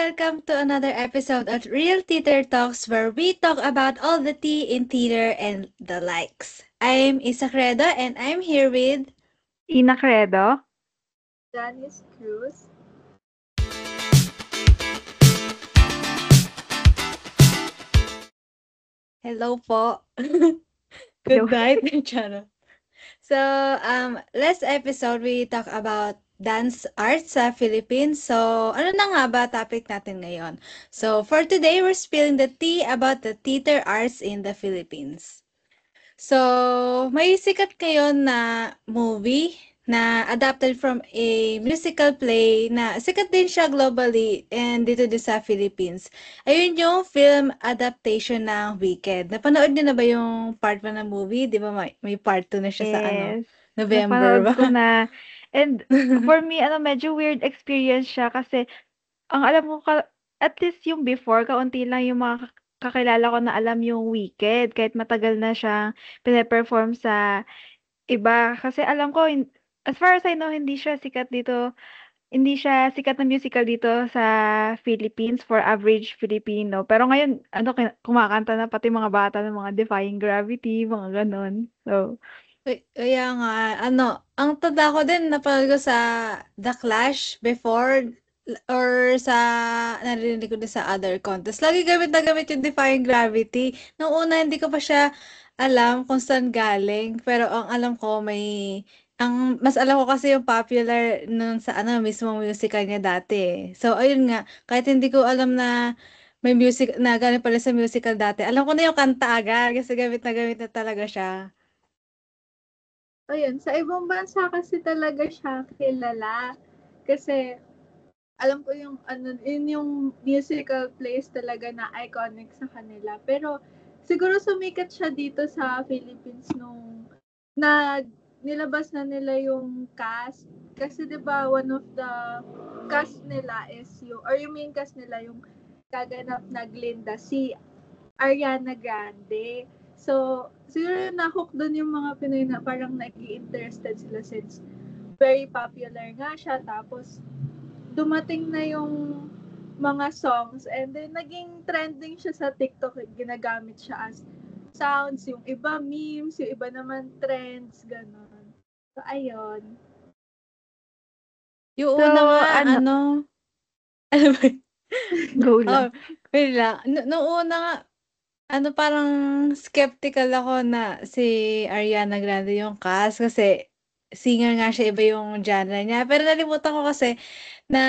welcome to another episode of Real Theater Talks where we talk about all the tea in theater and the likes. I'm Isa Credo and I'm here with... Ina Credo? Janice Cruz. Hello po. Hello. Good night, Charo. So, last episode we talk about dance arts sa Philippines. So, ano na nga ba topic natin ngayon? So, for today, we're spilling the tea about the theater arts in the Philippines. So, may sikat ngayon na movie na adapted from a musical play na sikat din siya globally and dito din sa Philippines. Ayun yung film adaptation ng Wicked. Napanood niyo na ba yung part 1 ng movie? Di ba may part 2 na siya sa Yes, November napanood ba? ko na. And for me, medyo weird experience siya kasi ang alam ko at least yung before, kaunti lang yung mga kakilala ko na alam yung Wicked kahit matagal na siyang pine-perform sa iba. Kasi alam ko, as far as I know, hindi siya sikat na musical dito sa Philippines for average Filipino. Pero ngayon, kumakanta na pati mga bata ng mga Defying Gravity, mga ganon. So, Kaya nga, ang tanda ko din, napanood ko sa The Clash before or narinig ko din sa other contest. Lagi gamit na gamit yung Defying Gravity. Nung una, hindi ko pa siya alam kung saan galing. Pero ang alam ko, mas alam ko kasi yung popular nun sa mismo musical niya dati eh. So, ayun nga, kahit hindi ko alam na may music, na galing pala sa musical dati. Alam ko na yung kanta agad kasi gamit na talaga siya. Ayun, sa ibang bansa kasi talaga siya kilala. Kasi alam ko yung yun yung musical plays talaga na iconic sa kanila. Pero siguro sumikat siya dito sa Philippines nung na nilabas na nila yung cast. Kasi 'di ba one of the cast nila is yung or yung main cast nila yung kaganap na Glinda si Ariana Grande. So, siguro na-hook doon yung mga Pinoy na parang nag-i-interested sila since very popular nga siya. Tapos, dumating na yung mga songs and then naging trending siya sa TikTok. Ginagamit siya as sounds, yung iba memes, yung iba naman trends, gano'n. So, ayun. Yung so una nga, ano, ano ba yun? go Oh, lang. wait lang. Nung una nga, parang skeptical ako na si Ariana Grande yung cast kasi singer nga siya, iba yung genre niya. Pero nalimutan ko kasi na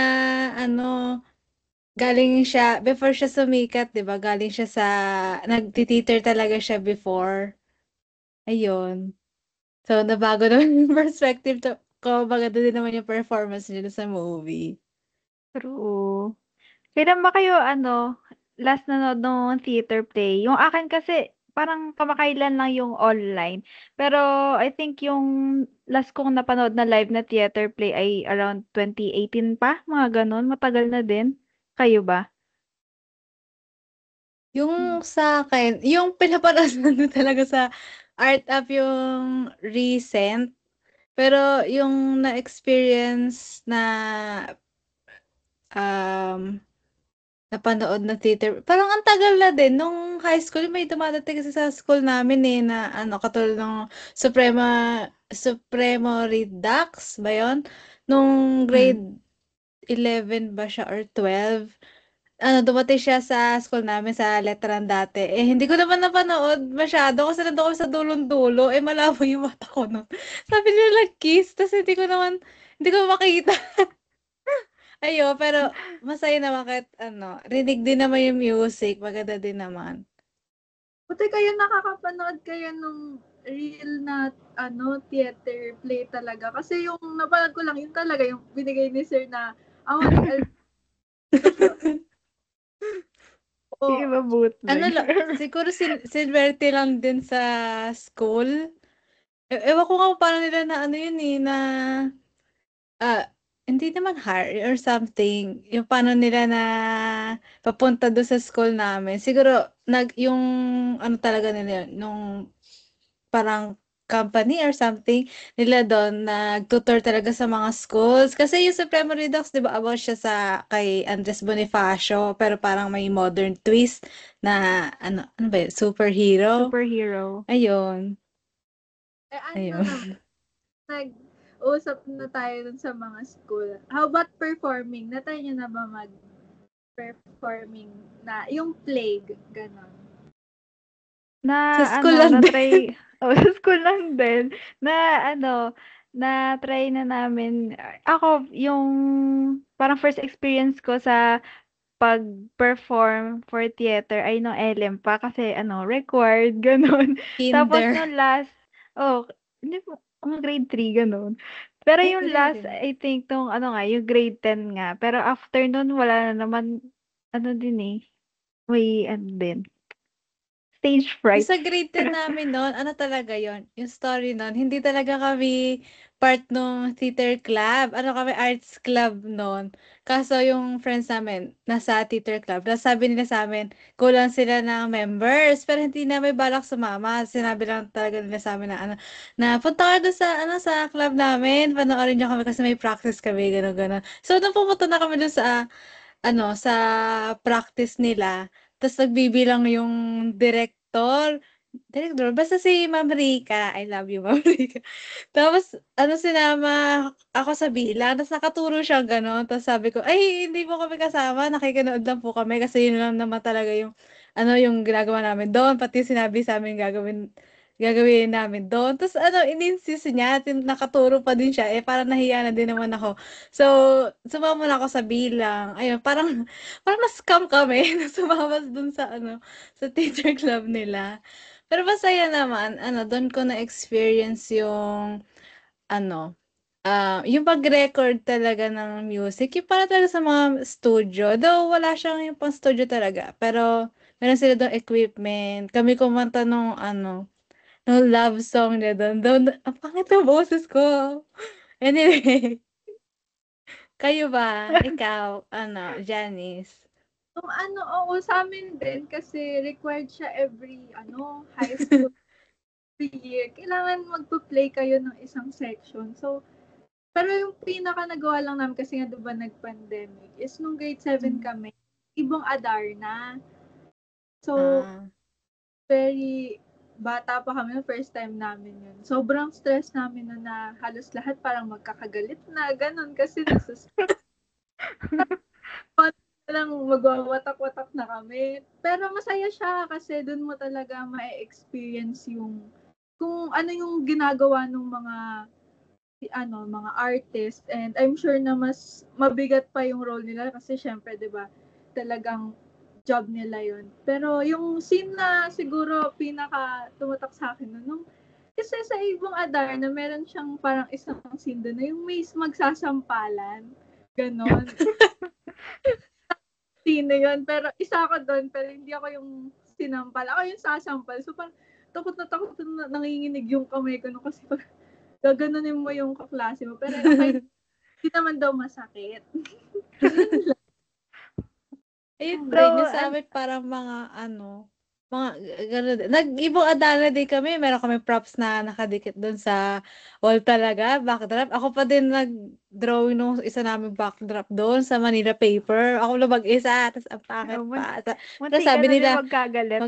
galing siya, before siya sumikat, di ba? Galing siya nagtiteater talaga siya before. Ayun. So, nabago naman yung perspective ko. Maganda din naman yung performance niya sa movie. True. Kailan ba kayo, last nanood ng theater play? Yung akin kasi, parang kamakailan lang yung online. Pero, I think yung last kong napanood na live na theater play ay around 2018 pa, mga ganon. Matagal na din. Kayo ba? Yung sa'kin, yung pinapanood ko talaga sa Art Up yung recent, pero yung na-experience na, um, napanood na theater, parang ang tagal na din. Nung high school, may dumadating kasi sa school namin eh, na katulad ng Supremo Redux ba yun? Nung Mm. grade 11 ba siya or 12? Dumating siya sa school namin sa Letran dati. Eh, hindi ko naman napanood masyado kasi nandun kami sa dulong-dulo. Eh, malabo yung mata ko nun. Sabi nila nag-kiss, tas hindi ko makita. Pero masaya naman kahit rinig din naman yung music, maganda din naman. Buti kayo nakakapanood kayo nung real na theater play talaga. Kasi yung napanood ko lang, yun talaga yung binigay ni Sir na ako nag-alala siya. Yung O, iba bootleg. Siguro Silverte lang din sa school. Ewan ko nga kung paano nila na yun eh, ah, hindi naman hire or something. Yung paano nila na papunta doon sa school namin. Siguro, yung talaga nila yun, nung parang company or something nila doon, nag-tutor talaga sa mga schools. Kasi yung Supremo Redux, di ba, about siya kay Andres Bonifacio, pero parang may modern twist na, ano ba yun, superhero. Superhero. Ayun. Ano naman, nag-usap na tayo dun sa mga school. How about performing? Na-try niyo na ba mag-performing na, yung plague, ganon? Na Sa school lang din. na-try sa school lang din, na-try na namin. Ako, yung parang first experience ko sa pag-perform for theater ay nung LM pa kasi required, gano'n. Tapos Kinder. nung last, hindi po, mga grade 3, gano'n. Pero Ay, yung grade last, din. I think, nung yung grade 10 nga. Pero after nun, wala na naman, din eh, may, din, stage Yung fright. sa grade 10 namin noon, ano talaga yon yung story noon, hindi talaga kami part nung theater club. Ano kami, arts club noon. Kaso yung friends namin, nasa theater club. Tapos sabi nila sa amin, kulang sila ng members. Pero hindi na may balak sumama. Sinabi lang talaga nila sa amin na, na punta ka doon sa club namin. Panoorin niyo kami kasi may practice kami, gano'n, gano'n. So, nung pumunta na kami doon sa practice nila, tapos nagbibilang yung director, basta si Ma'am Rica, I love you, Ma'am Rica. Tapos, sinama ako sa bilang, tapos nakaturo siya gano'n, tapos sabi ko, ay, hindi po kami kasama, nakikinood lang po kami, kasi yun lang naman talaga yung, yung ginagawa namin doon, pati sinabi sa amin gagawin namin doon. Tapos in-insist niya, nakaturo pa din siya, parang nahiya na din naman ako. So, sumama na ako sa bilang. Ayun, parang na-scam kami na sumama dun sa teacher club nila. Pero masaya naman, doon ko na-experience ano, yung pag-record talaga ng music, yung para talaga sa mga studio. Though wala siyang yung pang studio talaga, pero meron sila doon equipment. Kami kumanta nung love song niya doon. Though, ang pangit ng boses ko. Anyway, kayo ba? Ikaw, Janice? Nung oo, sa amin din, kasi required siya every, high school, every year. Kailangan magpa-play kayo ng isang section. So, pero yung pinaka nagawa lang namin kasi nga diba nag-pandemic is nung grade 7 kami, Ibong Adarna. So, Ah. very bata pa kami, first time namin yun. Sobrang stress namin na halos lahat parang magkakagalit na, ganun, kasi lang magwawatak-watak na kami. Pero masaya siya kasi dun mo talaga ma-experience yung kung ano yung ginagawa ng mga artist, and I'm sure na mas mabigat pa yung role nila kasi syempre 'di ba talagang job nila yun. Pero yung scene na siguro pinaka tumatak sa akin nung kasi sa Ibong Adar na meron siyang parang isang scene doon na yung may magsasampalan. Ganon. Sino yun? Pero isa ako doon, pero hindi ako yung sinampal. Ako yung sasampal. So parang takot na nanginginig yung kamay ko no, kasi pag gaganunin mo yung kaklase mo. Pero okay, hindi naman daw masakit. Ayun So, din, yung sa amin parang mga gano'n din. Nag-Ibong Adana din kami, meron kaming props na nakadikit dun sa wall talaga, backdrop. Ako pa din nag-drawing nung isa naming backdrop doon sa Manila paper. Ako lang mag-isa, tapos ang pangit pa. Pero munti ka sabi na din nila, magkagalit.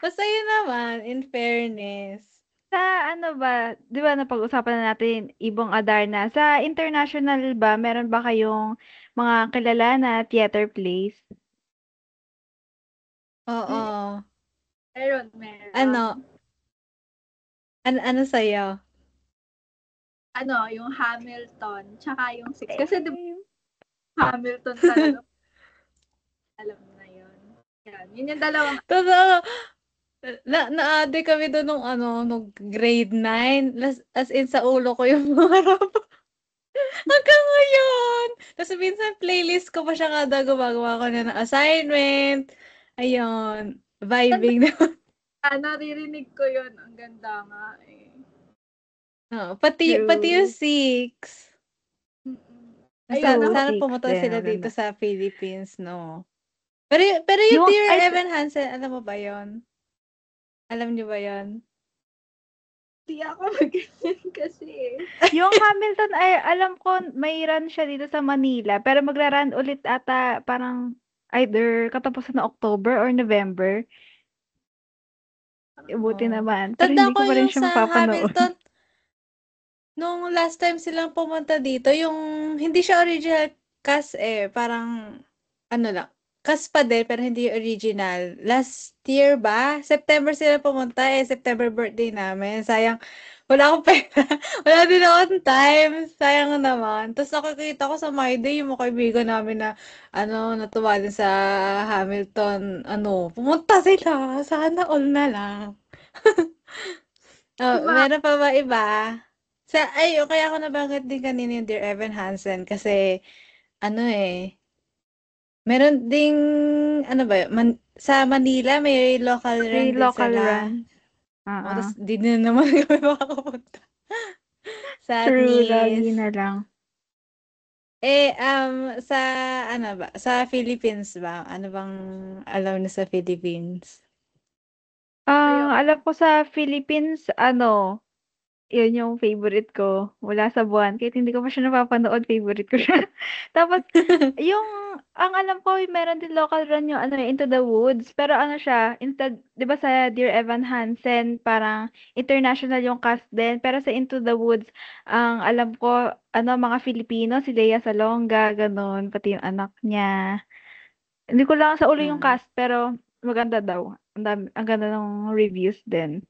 basta yun naman, in fairness. Sa ba, 'di ba napag-usapan na natin Ibong Adarna. Sa international ba, meron ba kayong mga kilala na theater plays? Oo. Meron. Ano, ano sa'yo? Yung Hamilton, tsaka yung Six. Kasi di ba Same. Hamilton talaga, alam na yun. Yan. Yun yung dalawang, Totoo. Na-ate kami doon nung grade 9. As in, sa ulo ko yung mga rap. Hanggang ngayon! Tapos minsan, playlist ko pa siya kada gumagawa ko na ng assignment. Ayun. Vibing na. naririnig ko yun. Ang ganda nga eh. Oo, pati yung True. Six. Ayun, ako, Sana Six pumunta din, sila dito maganda. sa Philippines, no? Pero yung Yung Dear ay Evan Hansen, alam mo ba yon? Alam niyo ba yon? Di ako mag-ganyan kasi. Yung Hamilton ay alam ko may run siya dito sa Manila, pero magra-run ulit ata parang either katapusan ng October or November. Buti Oo. naman. Pero Tanda hindi ko ko pa rin yung siya sa mapapanood. Hamilton, nung last time silang pumunta dito, yung hindi siya original cast parang ano lang, cast pa din pero hindi original. Last year ba? September sila pumunta September birthday namin. Sayang, wala akong pera. Wala din akong time. Sayang naman. Tapos nakikita ko sa My Day yung mga kaibigan namin na natuwa din sa Hamilton. Pumunta sila. Sana all na lang. Oh, Diba? meron pa ba iba? Kaya ako nabanggit din kanina yung Dear Evan Hansen kasi meron ding ba yun, sa Manila may local May run din local sila. runs. Oo, Oo. tas di na naman kami makakapunta. True, lagi Sadness. na lang. Sa sa Philippines ba? Ano bang alam niyo sa Philippines? Kayo. Alam ko sa Philippines, yun yung favorite ko mula sa buwan. Kahit hindi ko pa siya napapanood, favorite ko siya. Tapos, ang alam ko, meron din local run yung Into the Woods. Pero ano siya, instead, di ba sa Dear Evan Hansen, parang international yung cast din. Pero sa Into the Woods, ang alam ko, mga Filipino, si Lea Salonga, ganun, pati yung anak niya. Hindi ko lang sa ulo yung Hmm. cast, pero maganda daw. Ang ganda ng reviews din.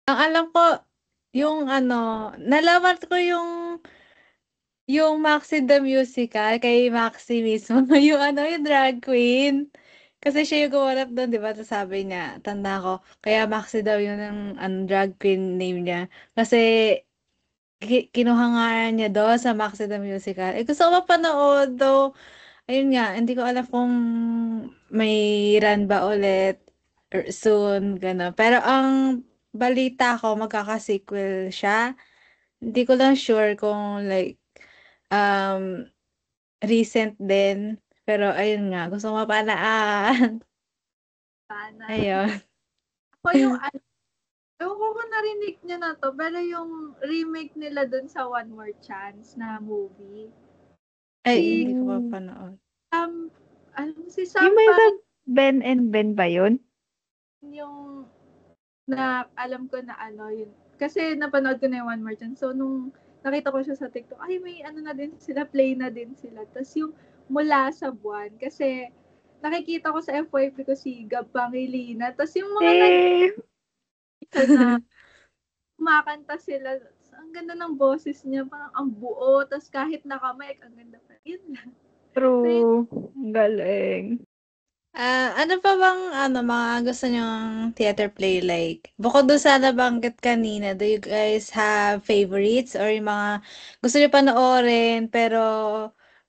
Ang alam ko, yung nalaman ko yung Maxi the Musical, kay Maxi mismo, yung drag queen. Kasi siya yung gumanap doon, di ba? Tapos sabi niya, tanda ko, kaya Maxi daw yun ang drag queen name niya. Kasi, kinuha nga niya doon sa Maxi the Musical. Gusto ko mapanood, though, ayun nga, hindi ko alam kung may run ba ulit or soon, gano'n. Pero ang balita ko, magkaka-sequel siya. Hindi ko lang sure kung like, um, recent din. Pero ayun nga, gusto ko mapanaan. Sana. Ayun. Ako yung ewan ko kung narinig niyo na to, pero yung remake nila dun sa One More Chance na movie. Ay, Si, hindi ko Oh. mapanood. si Yung Sam may sa Pang Ben and Ben ba yun? yung na alam ko na yun. Kasi napanood ko na yung One More Chance. So, nung nakita ko siya sa TikTok, ay may na din sila, play na din sila. Tapos yung Mula sa Buwan, kasi nakikita ko sa FYP ko si Gab Pangilina. Tapos yung mga Eh, na kumakanta sila. Ang ganda ng boses niya, parang ang buo. Tapos kahit nakamay, ang ganda pa. Yun lang. So, yun, true. Ang galing. Ano pa bang mga gusto niyong theater play like? Bukod doon sa nabanggit kanina, do you guys have favorites or yung mga gusto niyo panoorin pero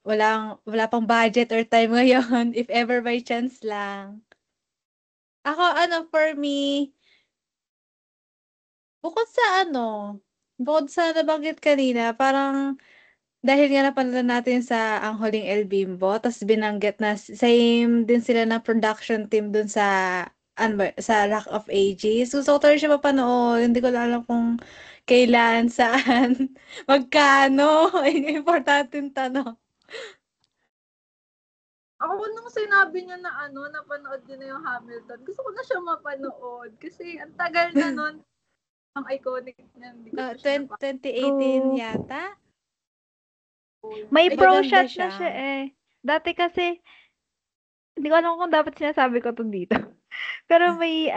wala pang budget or time ngayon if ever by chance lang? Ako for me, bukod sa bukod sa nabanggit kanina, parang dahil nga napanood natin sa Ang Huling El Bimbo, tas binanggit na same din sila ng production team dun sa sa Rock of Ages. Gusto ko talaga siya mapanood. Hindi ko lang alam kung kailan, saan, magkano. Ayun yung importanteng tanong. ako nung sinabi niya na napanood niya na yung Hamilton, gusto ko na siya mapanood. Kasi ang tagal na nun, ang iconic niya, hindi ko pa siya 2018 True. yata. napanood. May Ay, pro Maganda shot na siya. siya eh. Dati kasi, hindi ko alam kung dapat sinasabi ko to dito. Pero may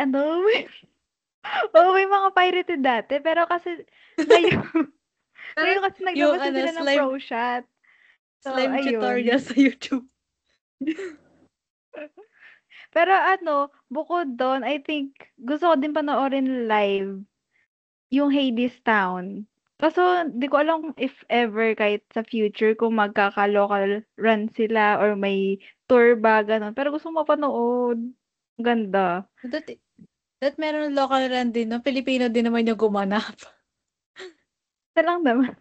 mga pirated dati. Pero kasi, ngayon, pero ngayon kasi Yung naglabas na sila ng slime, pro shot. So, slime tutorial ayun. sa YouTube. Pero bukod doon, I think, gusto ko din panoorin live yung Hades Town. Kaso, di ko alam if ever kahit sa future kung magkaka-local run sila or may tour ba, ganun. Pero gusto ko mapanood. Ang ganda. That meron local run din, no? Pilipino din naman yung gumanap. Isa lang naman.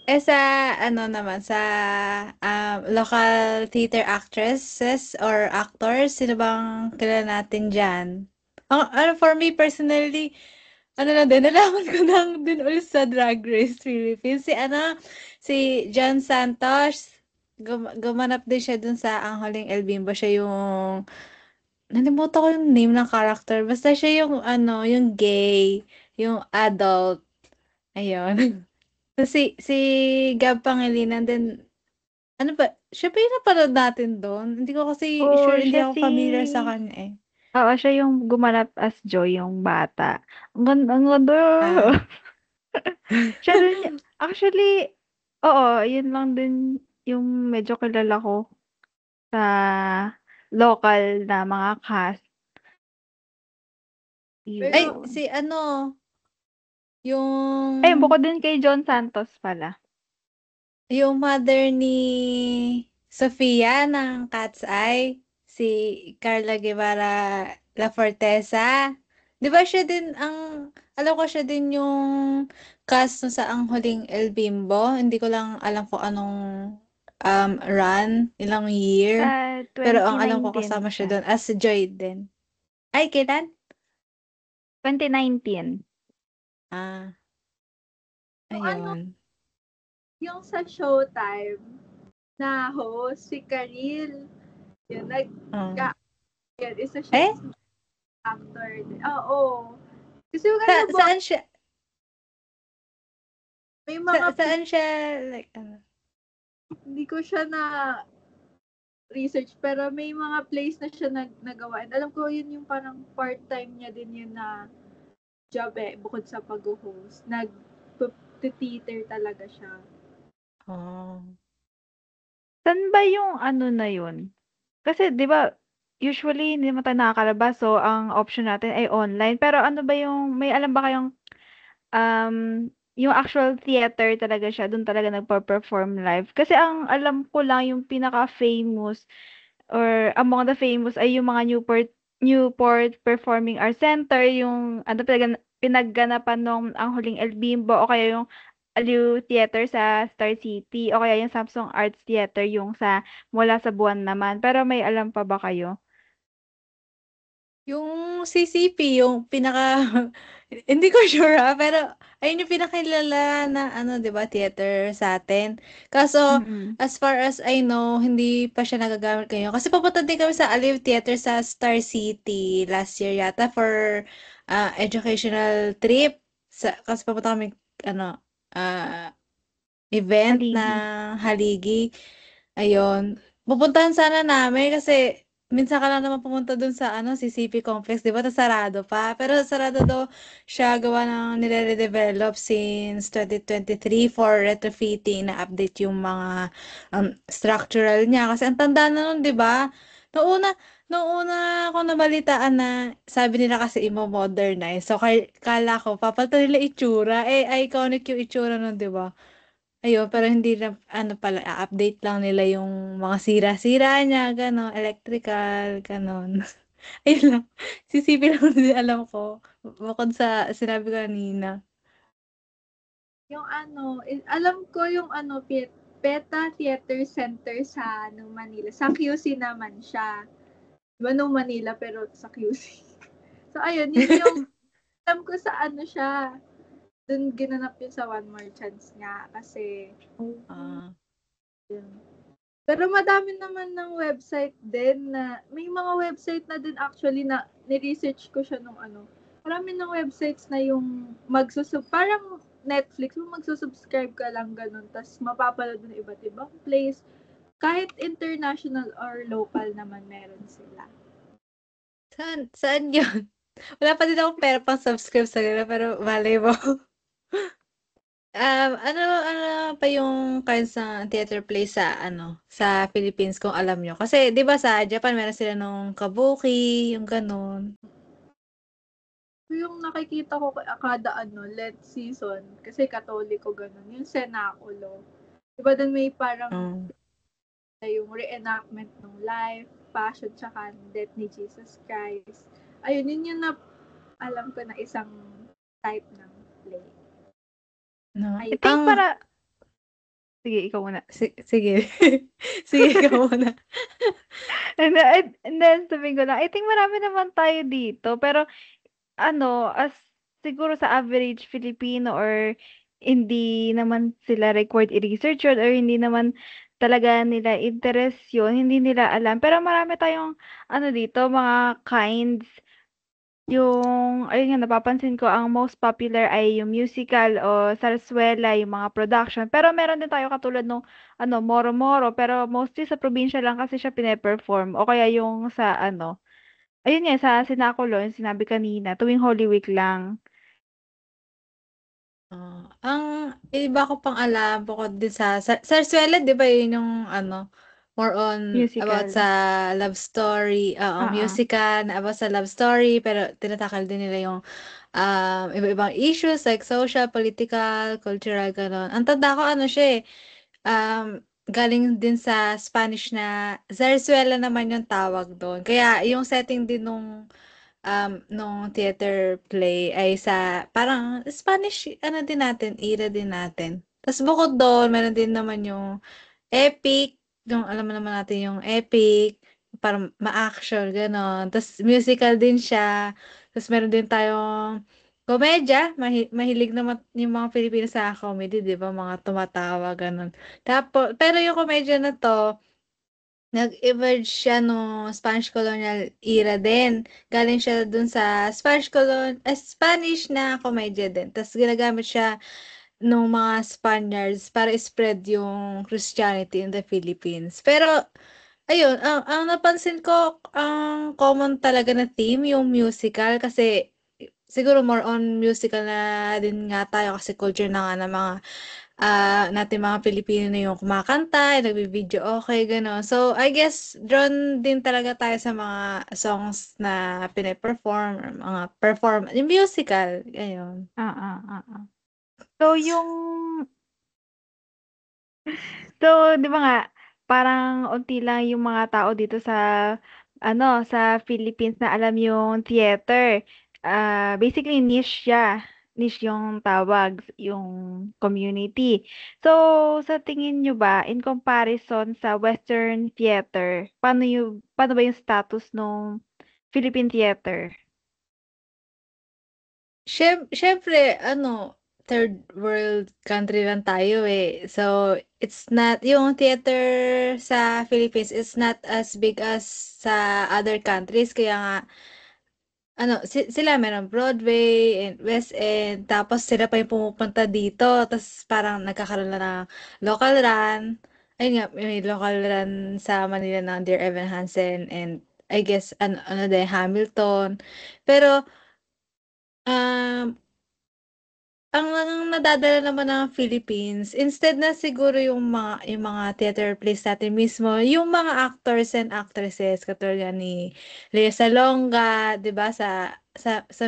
Sa ano naman, sa local theater actresses or actors, sino bang kilala natin dyan? For me personally, ano lang din, nalaman ko lang din ulit sa Drag Race Philippines. Si John Santos, gumanap din siya dun sa Ang Huling El Bimbo. Siya yung, nalimutan ko yung name ng character. Basta siya yung, yung gay, yung adult. Ayun. Si Gab Pangilinan din, ano ba, siya ba yung napanood natin doon? Hindi ko kasi Oo, sure, hindi siya ako familiar sa kanya eh. oo, siya yung gumanap as Joy, yung bata. Ang ganda. Ah. Siya din, actually, oo, yun lang din yung medyo kilala ko sa local na mga cast. Ay, Pero, Yun. Ayun, yung, bukod din kay John Santos pala. yung mother ni Sofia ng Cat's Eye, si Carla Guevara La Forteza. Di ba siya din alam ko siya din yung cast no sa Ang Huling El Bimbo. Hindi ko lang alam kung anong run, ilang year. Sa Pero ang alam ko 2019 kasama siya siya. doon as Joy din. Ay, kailan? 2019. Ah, yung ano, ayun. yung sa Showtime na host, si Karil, yun, Oh. yun, isa Eh? siyang actor din. Oo. Kasi yung ano ba, Saan siya? may mga Saan siya? Like, hindi ko siya na research, pero may mga plays na siya nagawa. And alam ko yun yung parang part-time niya din yun na job bukod sa pag-host. Nag-theater talaga siya. Oh. Saan ba yung ano na yun? Kasi 'di ba usually hindi naman tayo nakakalabas, so ang option natin ay online. Pero ano ba yung may alam ba kayong, um, yung actual theater talaga siya, dun talaga nagpe-perform live? Kasi ang alam ko lang yung pinaka-famous or among the famous ay yung mga Newport Performing Arts Center, yung ano pinagganapan nung Ang Huling El Bimbo o kaya yung Aliw Theater sa Star City o kaya yung Samsung Arts Theater yung sa Mula sa Buwan naman. Pero may alam pa ba kayo? Yung CCP, yung pinaka hindi ko sure pero ayun yung pinakilala na ano, 'di ba, theater sa atin. Kaso Mm. as far as I know, hindi pa siya nagagamit ngayon. Kasi papunta din kami sa Aliw Theater sa Star City last year yata for educational trip. Kasi papunta kami ano, ah event na Haligi. haligi. Ayun. Pupuntahan sana namin kasi minsan ka lang naman pumunta dun sa CCP Complex, 'di ba? Tas sarado pa. Pero sarado daw siya gawa ng nire-redevelop since 2023 for retrofitting na update yung mga structural niya. Kasi ang tanda na nun, 'di ba? Noong una, noong una ako nabalitaan na sabi nila kasi imo-modernize. So, kala ko, papalitan nila itsura. Iconic yung itsura nun, 'di ba? Ayun, pero hindi na ano pala, update lang nila yung mga sira-sira niya, gano'n, electrical, gano'n. Ayun lang, CCP lang din alam ko, bukod sa sinabi ko kanina. Yung ano, alam ko yung ano, PETA Theater Center sa Manila. Sa QC naman siya. Diba Manila pero sa QC. So ayun, yun yung alam ko sa ano siya. Dun ginanap yun sa One More Chance nga. Kasi Ah, yun. Pero madami naman ng website din na, may mga website na din actually na ni-research ko siya nung ano. Marami ng websites na yung parang Netflix, mo magsusubscribe ka lang ganun, tas mapapanood mo ng iba't ibang place. Kahit international or local naman meron sila. saan yun? Wala pa din akong pera pang subscribe sa ganun, pero malay mo. Ano pa yung kinds ng theater play sa Philippines kung alam nyo? Kasi, di ba sa Japan, meron sila nung kabuki, yung ganun. Yung nakikita ko kada Lent season, kasi Katoliko ganun, yung Cenaculo. Diba dun may parang Oh. yung reenactment ng life, passion, tsaka death ni Jesus Christ. Ayun, yun yung alam ko na isang type ng play. No? I Ayun. think para Sige, ikaw muna. Sige. Sige, ikaw muna. And then sabihin ko lang, I think marami naman tayo dito, pero ano, as siguro sa average Filipino or hindi naman sila required i-research yun or hindi naman talaga nila interest yun, hindi nila alam. Pero marami tayong ano dito, mga kinds. Yung, ayun nga, napapansin ko, ang most popular ay yung musical o sarsuela, yung mga production. Pero meron din tayo katulad nung, ano, moro-moro. Pero mostly sa probinsya lang kasi siya pine-perform. O kaya yung sa, ano, ayun nga, sa Sinaculo, yung sinabi kanina, tuwing Holy Week lang. Ang iba ko pang alam bukod din sa Sarsuela, 'di ba yun yung ano, more on about Musical. sa love story, Oo. musical na about sa love story, pero tinatakal din nila yung iba-ibang issues like social, political, cultural, gano'n. Ang tanda ko ano siya, galing din sa Spanish na zarzuela naman yung tawag do'n. Kaya yung setting din nung theater play ay sa parang Spanish ano din natin, era din natin. Tas bukod dun meron din naman yung epic, yung alam mo naman natin yung epic, parang ma-action gano'n. Tas musical din siya. Tas meron din tayong komedya, mahilig naman yung mga Pilipino sa comedy, 'di ba, mga tumatawa gano'n. Pero yung komedya na 'to nag-emerge siya nung Spanish colonial era din. Galing siya dun sa Spanish na komedya din. Tas ginagamit siya nung mga Spaniards para spread yung Christianity in the Philippines. Pero ayun, ang napansin ko, ang common talaga na theme yung musical kasi siguro more on musical na din nga tayo kasi culture na nga ng mga nating mga Pilipino na yung kumakanta, nagvi-video okay, gano'n. So, I guess drawn din talaga tayo sa mga songs na pine-perform or mga yung musical, ayun. Oo, oo. So, di ba nga, parang unti lang yung mga tao dito sa, ano, sa Philippines na alam yung theater. Basically, niche siya. Niche yung tawag, yung community. So, sa tingin nyo ba, in comparison sa Western theater, paano ba yung status ng Philippine theater? Siyempre ano, third world country lang tayo, eh. So, it's not yung theater sa Philippines is not as big as sa other countries kaya nga ano, sila meron Broadway and West End, tapos sila pa yung pumupunta dito, tapos parang nagkakaroon na ng local run. Ayun nga, may local run sa Manila ng Dear Evan Hansen and I guess ano din, Hamilton. Pero, um, ang nadadala naman ng Philippines, instead na siguro yung mga theater plays natin mismo, yung mga actors and actresses katulad ni Lea Salonga, 'di ba sa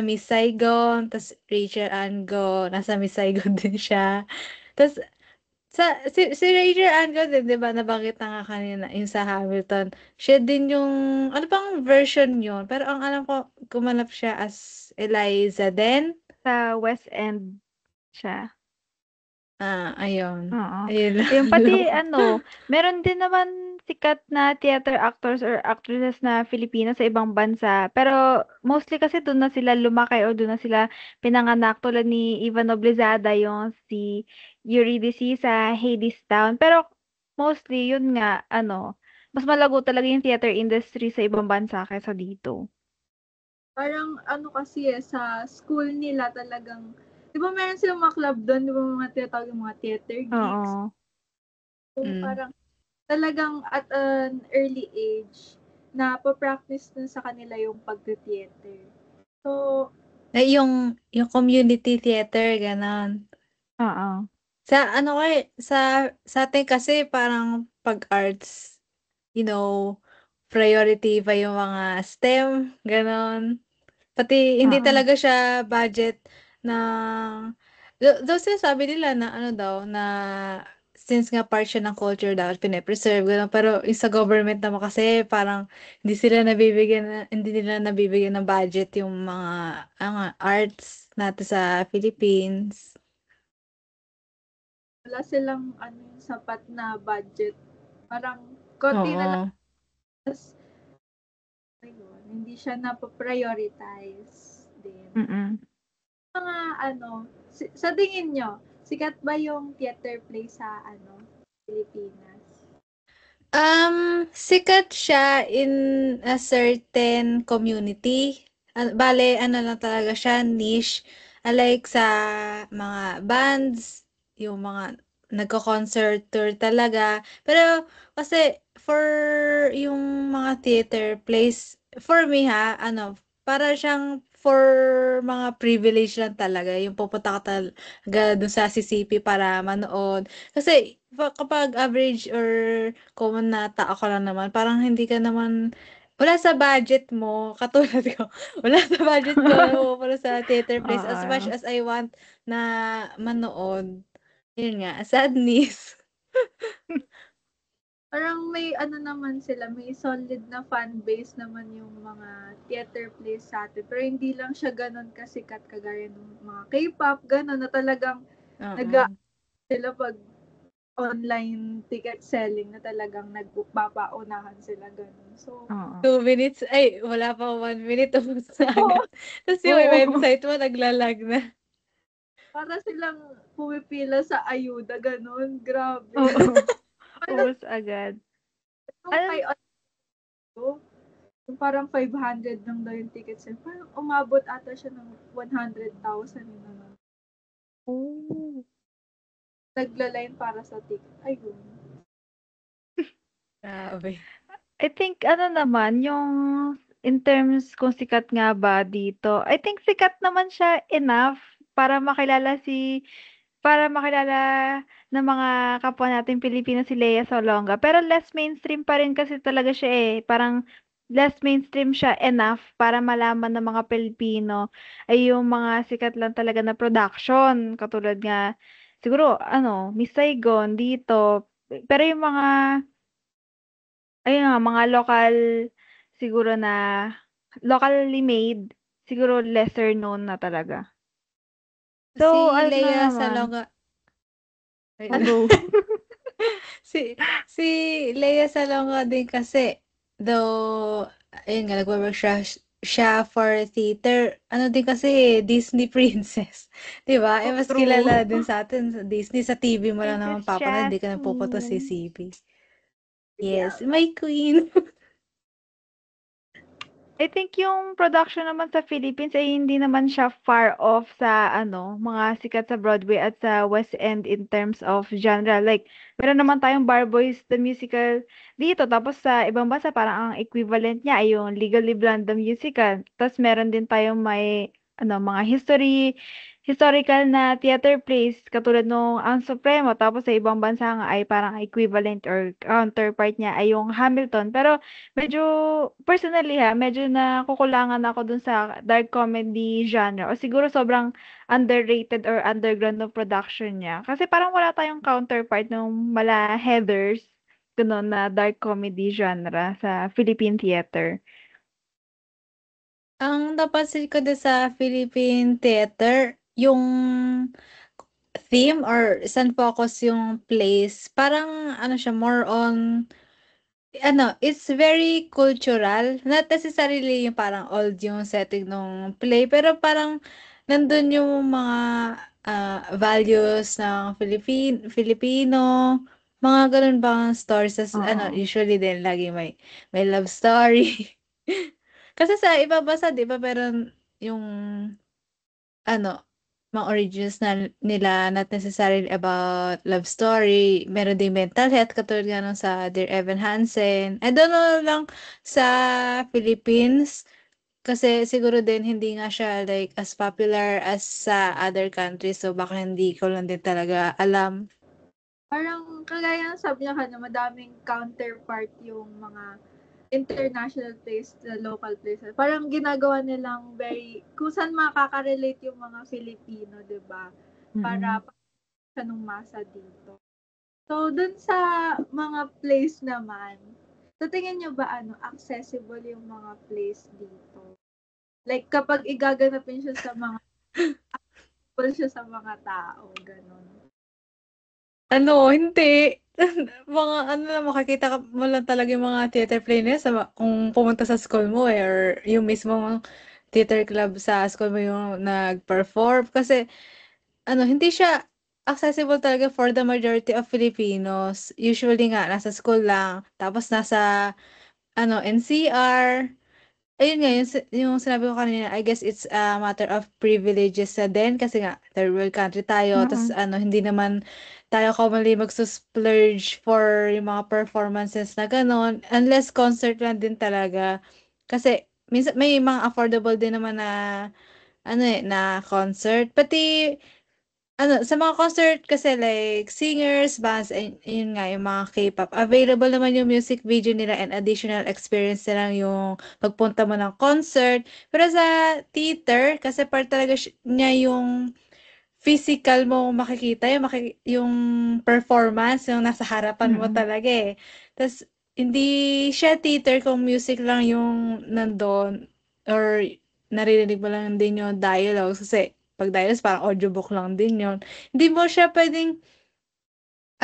Miss Saigon, tas Rachel Ann Go, nasa Miss Saigon din siya. Tas si Rachel Ann Go din, 'di ba nabanggit na nga kanina yung sa Hamilton. Siya din yung ano bang version yun? Pero ang alam ko gumanap siya as Eliza din. Sa West End siya. Ayun. Oo. Ayun lang Ayun, alam pati ko. ano, meron din naman sikat na theater actors or actresses na Filipino sa ibang bansa. Pero mostly kasi doon na sila lumaki o doon na sila pinanganak tulad ni Ivan Noblezada, yung si Eurydice sa Hadestown. Pero mostly yun nga, ano, mas malago talaga yung theater industry sa ibang bansa kaysa dito. Parang ano kasi sa school nila talagang, di ba meron silang mga club doon, di ba mga tinatawag yung mga theater geeks. Oo. So Hmm. parang talagang at an early age na pa-practice dun sa kanila yung pagte-theater. So, Yung community theater, gano'n. Oo. Sa ano sa atin kasi parang 'pag arts, you know, priority pa yung mga STEM, gano'n. Pati hindi Oo. talaga siya budget ng though sinasabi nila na ano daw, na since nga part siya ng culture dapat pine-preserve gano'n, pero yung sa government naman kasi parang hindi nila nabibigyan ng budget yung mga arts natin sa Philippines. wala silang sapat na budget. Parang konti na lang. Oo. Tas, ayun, hindi siya na-prioritize din. Mm. Mga sa tingin nyo, sikat ba yung theater play sa Pilipinas? Sikat siya in a certain community. Bale, ano lang talaga siya, niche. Unlike sa mga bands, yung mga nagko-concert tour talaga. Pero kasi for yung mga theater plays, for me ha, para siyang for mga privilege lang talaga. Yung pupunta ka talaga dun sa CCP para manood. Kasi kapag average or common na tao ka lang naman, parang hindi ka naman wala sa budget mo, katulad ko, wala sa budget ko na pumupunta sa theater place as much Oo. as I want na manood. Yun nga, sadness. Parang may naman sila, may solid na fan base naman yung mga theater plays sa atin. Pero hindi lang siya ganun kasikat kagaya ng mga K-pop, ganun na talagang nag Oo. sila pag online ticket selling na talagang nagpapaunahan sila ganun. So, Oo. 2 minutes, ay, wala pa 1 minute, tapos na oo, agad. Tapos yung Oo. website mo, naglalag na. para silang pumipila sa ayuda, ganun. Grabe. Oo. Parang Ubos agad. yung Alam kay yung parang 500 lang daw yung ticket sale. Parang umabot ata siya ng 100,000 yun naman. oh. Nagla-line para sa ticket. Ayun. Grabe. I think naman yung in terms kung sikat nga ba dito, I think sikat naman siya enough para makilala ng mga kapwa nating Pilipino si Lea Salonga. Pero less mainstream pa rin kasi talaga siya eh. Parang less mainstream siya enough para malaman ng mga Pilipino ay yung mga sikat lang talaga na production. Katulad nga, siguro, Miss Saigon dito. Pero yung mga, ayun nga, mga siguro na, locally made, siguro lesser known na talaga. So, Si Lea naman, Salonga, wait lang. go. Si si Lea Salonga din kasi, though, ayun nga, nagwo-work siya for theater. Ano din kasi, Disney princess. 'Di ba? Eh, Oh, mas true. kilala din sa atin sa Disney. Sa TV mo lang naman Princess papanood, hindi ka na pupunta sa Jasmine. CCP. Yeah. Yes, my queen. I think yung production naman sa Philippines ay hindi naman siya far off sa mga sikat sa Broadway at sa West End in terms of genre. Like, meron naman tayong Barboys the Musical dito. Tapos sa ibang bansa, parang ang equivalent niya ay yung Legally Blonde the Musical. Tapos meron din tayong may mga historical na theater plays katulad nung Ang Supremo. Tapos sa ibang bansa nga ay parang equivalent or counterpart niya ay yung Hamilton. Pero medyo personally medyo nakukulangan ako dun sa dark comedy genre o siguro sobrang underrated or underground ng production niya. Kasi parang wala tayong counterpart ng mala Heathers, gano'n na dark comedy genre sa Philippine theater. Ang napansin ko din sa Philippine theater, yung theme or saan focus yung plays, parang ano siya, more on it's very cultural. Not necessarily yung parang old yung setting nung play, pero parang nandun yung mga values ng Filipino, mga ganun bang stories. Tas, Oo. usually din lagi may love story. Kasi sa iba bansa, di ba, meron yung ano, mga origins na nila not necessarily about love story. Meron ding mental health katulad nga nung sa Dear Evan Hansen. I don't know lang sa Philippines kasi siguro din hindi nga siya like as popular as sa other countries, so baka hindi ko lang din talaga alam. Parang kagaya ng sabi niya kanina, madaming counterpart yung mga international place, the local places. Parang ginagawa nilang very, kung saan makaka-relate yung mga Filipino, di ba? Mm. Para sa nung masa dito. So, dun sa mga place naman, sa tingin nyo ba accessible yung mga place dito? Like, kapag igaganapin siya sa mga, accessible siya sa mga tao, ganun. Hindi. Mga ano lang, makikita mo lang talaga yung mga theater play na yun kung pumunta sa school mo or yung mismong theater club sa school mo yung nag-perform. Kasi, hindi siya accessible talaga for the majority of Filipinos. Usually nga, nasa school lang. Tapos nasa, NCR. Ayun nga, yung sinabi ko kanina, I guess it's a matter of privileges na din kasi nga, third world country tayo, tas Mm. hindi naman tayo commonly magsusplurge for yung mga performances na gano'n, unless concert lang din talaga. Kasi, minsan may mga affordable din naman na, na concert. Pati, sa mga concert kasi like singers, bands, and yun nga, yung mga K-pop, available naman yung music video nila and additional experience na lang yung pagpunta mo ng concert. Pero sa theater, kasi part talaga niya yung physical mo makikita, yung performance, yung nasa harapan mo Mm. talaga eh. Tapos, hindi siya theater kung music lang yung nandun or naririnig mo lang din yung dialogue. Kasi, pag dialogues, parang audiobook lang din yun. Hindi mo siya pwedeng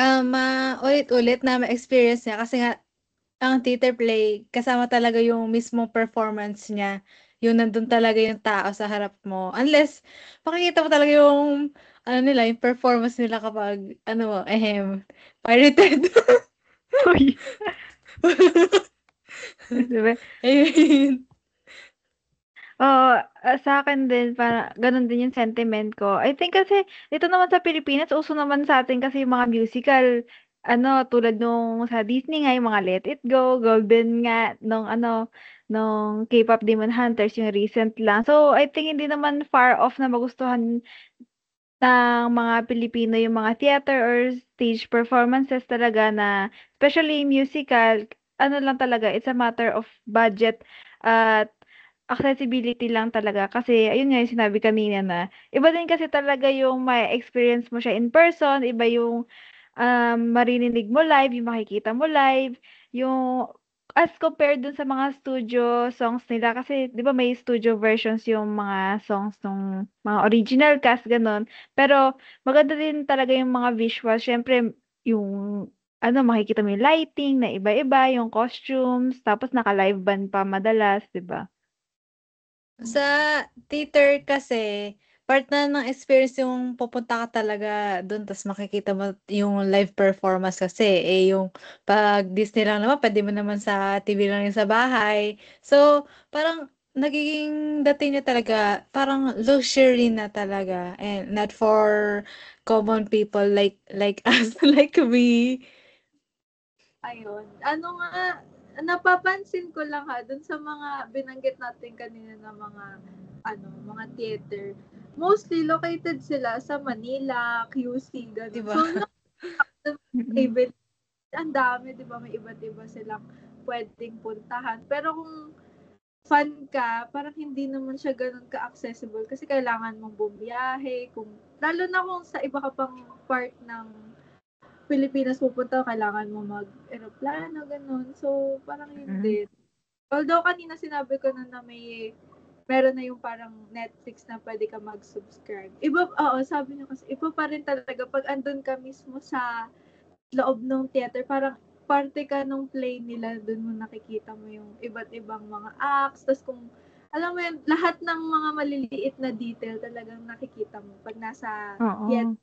maulit-ulit na ma-experience niya kasi nga, ang theater play, kasama talaga yung mismong performance niya. Yung nandun talaga yung tao sa harap mo. Unless, makikita mo talaga yung, nila, yung performance nila kapag, pirated. Uy, 'di ba? Ayun. Oo, sa'kin din gano'n din yung sentiment ko. I think kasi dito naman sa Pilipinas uso naman sa'tin kasi yung mga musical, tulad nung sa Disney nga yung mga Let It Go, Golden nga nung K-pop Demon Hunters yung recent lang. So, I think hindi naman far off na magustuhan ng mga Pilipino yung mga theater or stage performances talaga na especially musical, ano lang talaga, it's a matter of budget at accessibility lang talaga. Kasi ayun nga yung sinabi kanina na iba din kasi talaga yung ma-experience mo siya in person, iba yung maririnig mo live, yung makikita mo live, yung as compared dun sa mga studio songs nila kasi 'di ba may studio versions yung mga songs nung mga original cast gano'n. Pero maganda din talaga yung mga visuals siyempre yung makikita mo yung lighting na iba-iba, yung costumes, tapos naka-live band pa madalas 'di ba? Sa theater kasi, part na ng experience yung pupunta ka talaga dun ta's makikita mo yung live performance kasi, yung 'pag Disney lang naman puwede mo naman sa TV lang yun sa bahay. So, parang nagiging dating niya talaga parang luxury na talaga and not for common people like us, like me. Ayun. Ano nga, napapansin ko lang dun sa mga binanggit natin kanina na mga theater, mostly located sila sa Manila, QC, 'Di gano'n. ba? So, Mm. even ang dami, 'di ba, may iba't iba silang puwedeng puntahan. Pero kung fan ka, parang hindi naman siya gano'n ka-accessible kasi kailangan mong bumiyahe lalo na kung sa iba ka pang part ng Pilipinas pupunta, kailangan mo mag-eroplano, gano'n. So, parang yun Mm. din. Although kanina sinabi ko na meron na yung parang Netflix na pwede ka mag-subscribe. Oo, sabi niyo kasi, iba pa rin talaga pag andun ka mismo sa loob ng theater, parang parte ka nung play nila, dun mo nakikita mo yung iba't ibang mga acts, tas kung alam mo yun, lahat ng mga maliliit na detail talagang nakikita mo pag nasa theater. Oo.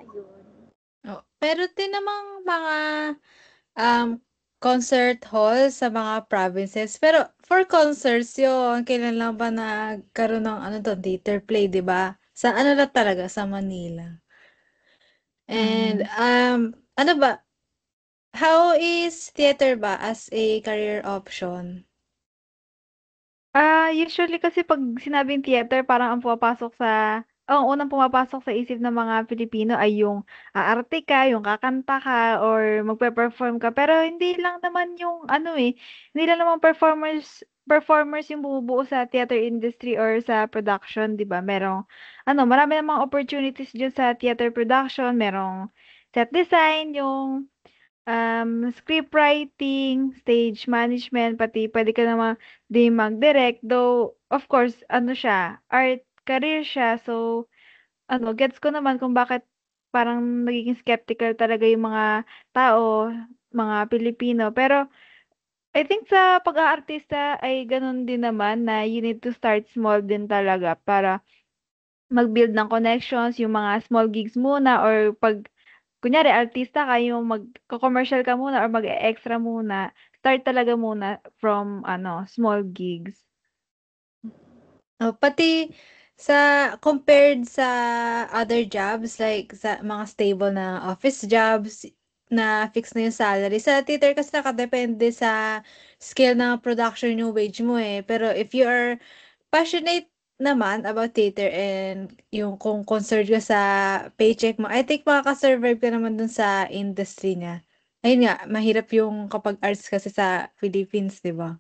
Ayun. Oh, meron din namang mga um, concert hall sa mga provinces. Pero for concerts yun, kailan lang ba nagkaroon ng theater play, 'di ba? Sa lang talaga, sa Manila. And Mm. how is theater ba as a career option? Usually kasi 'pag sinabing theater parang ang unang pumapasok sa isip ng mga Pilipino ay yung aarte ka, yung kakanta ka or magpe-perform ka. Pero hindi lang naman yung hindi lang naman performers performers yung bumubuo sa theater industry or sa production, 'di ba? Marami namang opportunities diyan sa theater production, merong set design, yung script writing, stage management, pati puwede ka naman din mag-direct. Though, of course, art career siya. So, gets ko naman kung bakit parang nagiging skeptical talaga yung mga tao, mga Pilipino. Pero I think sa pag-aartista ay gano'n din naman na you need to start small din talaga para mag-build ng connections, yung mga small gigs muna or 'pag kunyari artista ka, yung magko-commercial ka muna or mag-e-extra muna, start talaga muna from ano, small gigs. Oh, pati compared sa other jobs, like sa mga stable na office jobs na fix na yung salary. Sa theater kasi nakadepende sa scale ng production yung wage mo eh. Pero if you are passionate naman about theater and yung kung concerned ka sa paycheck mo, I think makaka-survive ka naman dun sa industry niya. Ayun nga, mahirap yung kapag arts kasi sa Philippines, di ba?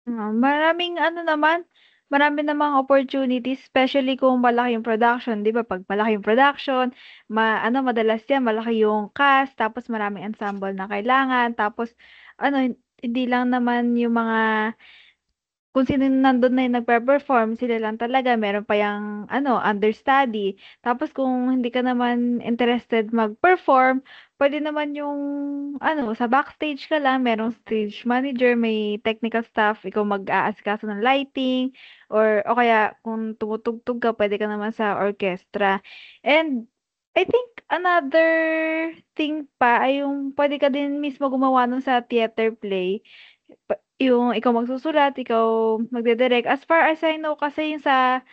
Maraming ano naman, marami namang opportunities especially kung malaki yung production, 'di ba 'pag malaki yung production, ano madalas 'yan malaki yung cast, tapos maraming ensemble na kailangan, tapos ano hindi lang naman yung mga kung sino nandun na yung nagpe-perform, sila lang talaga. Meron pa yang ano, understudy. Tapos kung hindi ka naman interested mag-perform, pwede naman yung ano, sa backstage ka lang, merong stage manager, may technical staff, ikaw mag-aasikaso ng lighting, o kaya kung tumutugtog ka, pwede ka naman sa orchestra. And I think another thing pa ay yung pwede ka din mismo gumawa nun sa theater play. Yung ikaw magsusulat, ikaw magdidirect. As far as I know kasi yung sa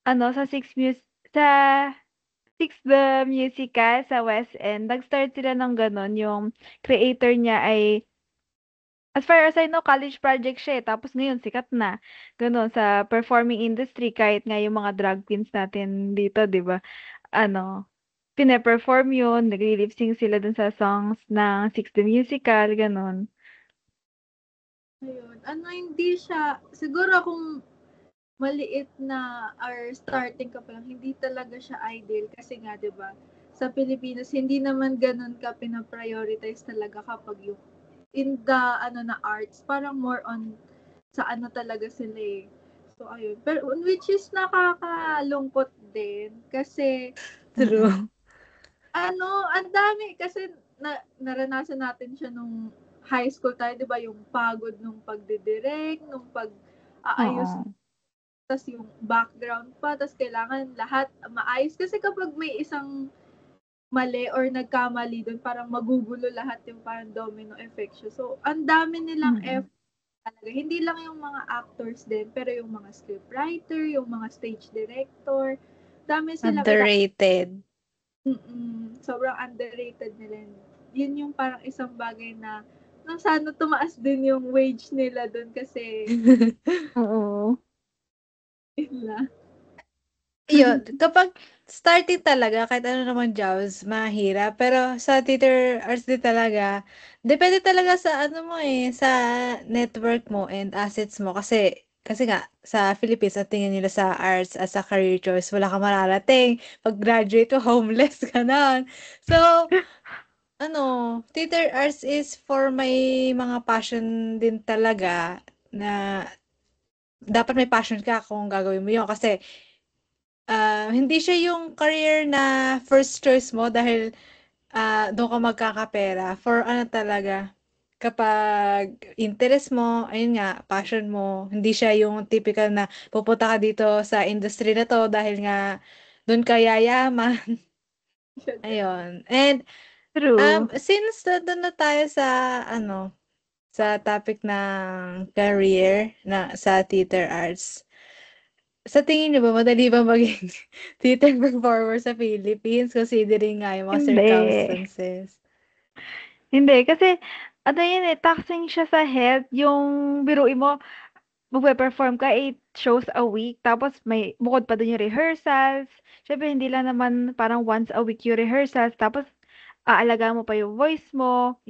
ano, sa Six the Musical sa West End, nag-start sila ng gano'n, yung creator niya ay as far as I know college project siya, eh, tapos ngayon sikat na, gano'n sa performing industry kahit nga yung mga drag queens natin dito, 'di ba, ano, pine-perform yun, nagli-lip sync sila dun sa songs ng Six the Musical, gano'n. Ayun. Ano, hindi siya, siguro kung maliit na or starting ka pa lang, hindi talaga siya ideal kasi nga, 'di ba? Sa Pilipinas, hindi naman ganun ka pina-prioritize talaga kapag yung in the ano na arts, parang more on sa ano talaga sila eh. So ayun. Pero which is nakakalungkot din kasi True. ano, ang dami kasi naranasan natin siya nung high school tayo, 'di ba? Yung pagod nung pagdidirect, nung pag-aayos Oo. tas yung background pa, tas kailangan lahat maayos. Kasi kapag may isang mali or nagkamali doon, parang magugulo lahat yung parang domino effect siya. So, ang dami nilang Mm. effort talaga. Hindi lang yung mga actors din, pero yung mga scriptwriter, yung mga stage director, dami silang Underrated. sobrang underrated nila. Yun yung parang isang bagay na sana tumaas din yung wage nila doon kasi Oo. yun lang. Yun, kapag starting talaga kahit ano namang jobs, mahirap. Pero sa theater arts din talaga, depende talaga sa ano mo eh, sa network mo and assets mo. Kasi nga, sa Philippines, ang tingin nila sa arts as a career choice, wala ka mararating. Pag graduate ko, homeless ka na. So, theater arts is for may mga passion din talaga na dapat may passion ka kung gagawin mo yun. Kasi hindi siya yung career na first choice mo dahil doon ka magkakapera. For ano talaga, kapag interest mo, ayun nga, passion mo, hindi siya yung typical na pupunta ka dito sa industry na to dahil nga doon ka yayaman. Ayun. And True. since doon na tayo sa sa topic ng career na sa theater arts, sa tingin niyo ba madali ba maging theater performer sa Philippines considering nga yung mga Hindi. circumstances? Hindi, kasi ano yun, eh, taxing siya sa health. Yung biruin mo, magpe-perform ka 8 shows a week, tapos may bukod pa dun yung rehearsals. Siyempre hindi lang naman parang once a week yung rehearsals, tapos aalagaan mo pa yung voice mo.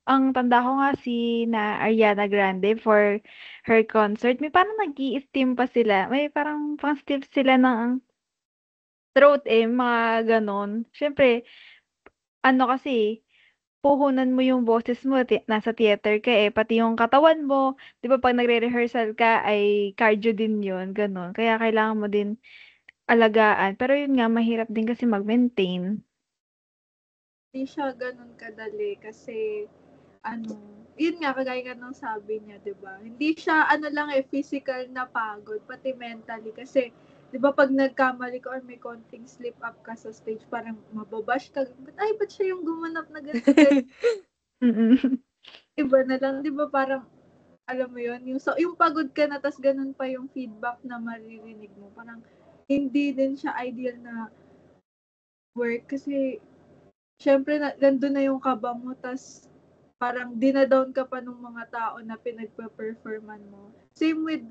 Ang tanda ko nga si na Ariana Grande for her concert, may parang nag-i-steam pa sila. May parang pang-steam sila ng throat eh, mga ganon. Siyempre, ano kasi, puhunan mo yung boses mo, nasa theater ka eh, pati yung katawan mo, 'di ba 'pag nagre-rehearsal ka ay cardio din yun, gano'n. Kaya kailangan mo din alagaan. Pero yun nga, mahirap din kasi mag-maintain. Hindi siya ganun kadali kasi yun nga, kagaya nga nung sabi niya, di ba? Hindi siya, physical na pagod, pati mentally. Kasi, di ba, pag nagkamali ka or may konting slip up ka sa stage, parang mababash ka. Ba't siya yung gumanap na ganito? Mm. Iba na lang, di ba, parang, alam mo yun, yung pagod ka na, tas ganun pa yung feedback na maririnig mo. Parang, hindi din siya ideal na work kasi, syempre, nandun na yung kaba mo, tas parang dinadown ka pa ng mga tao na pinagpa-performan mo. Same with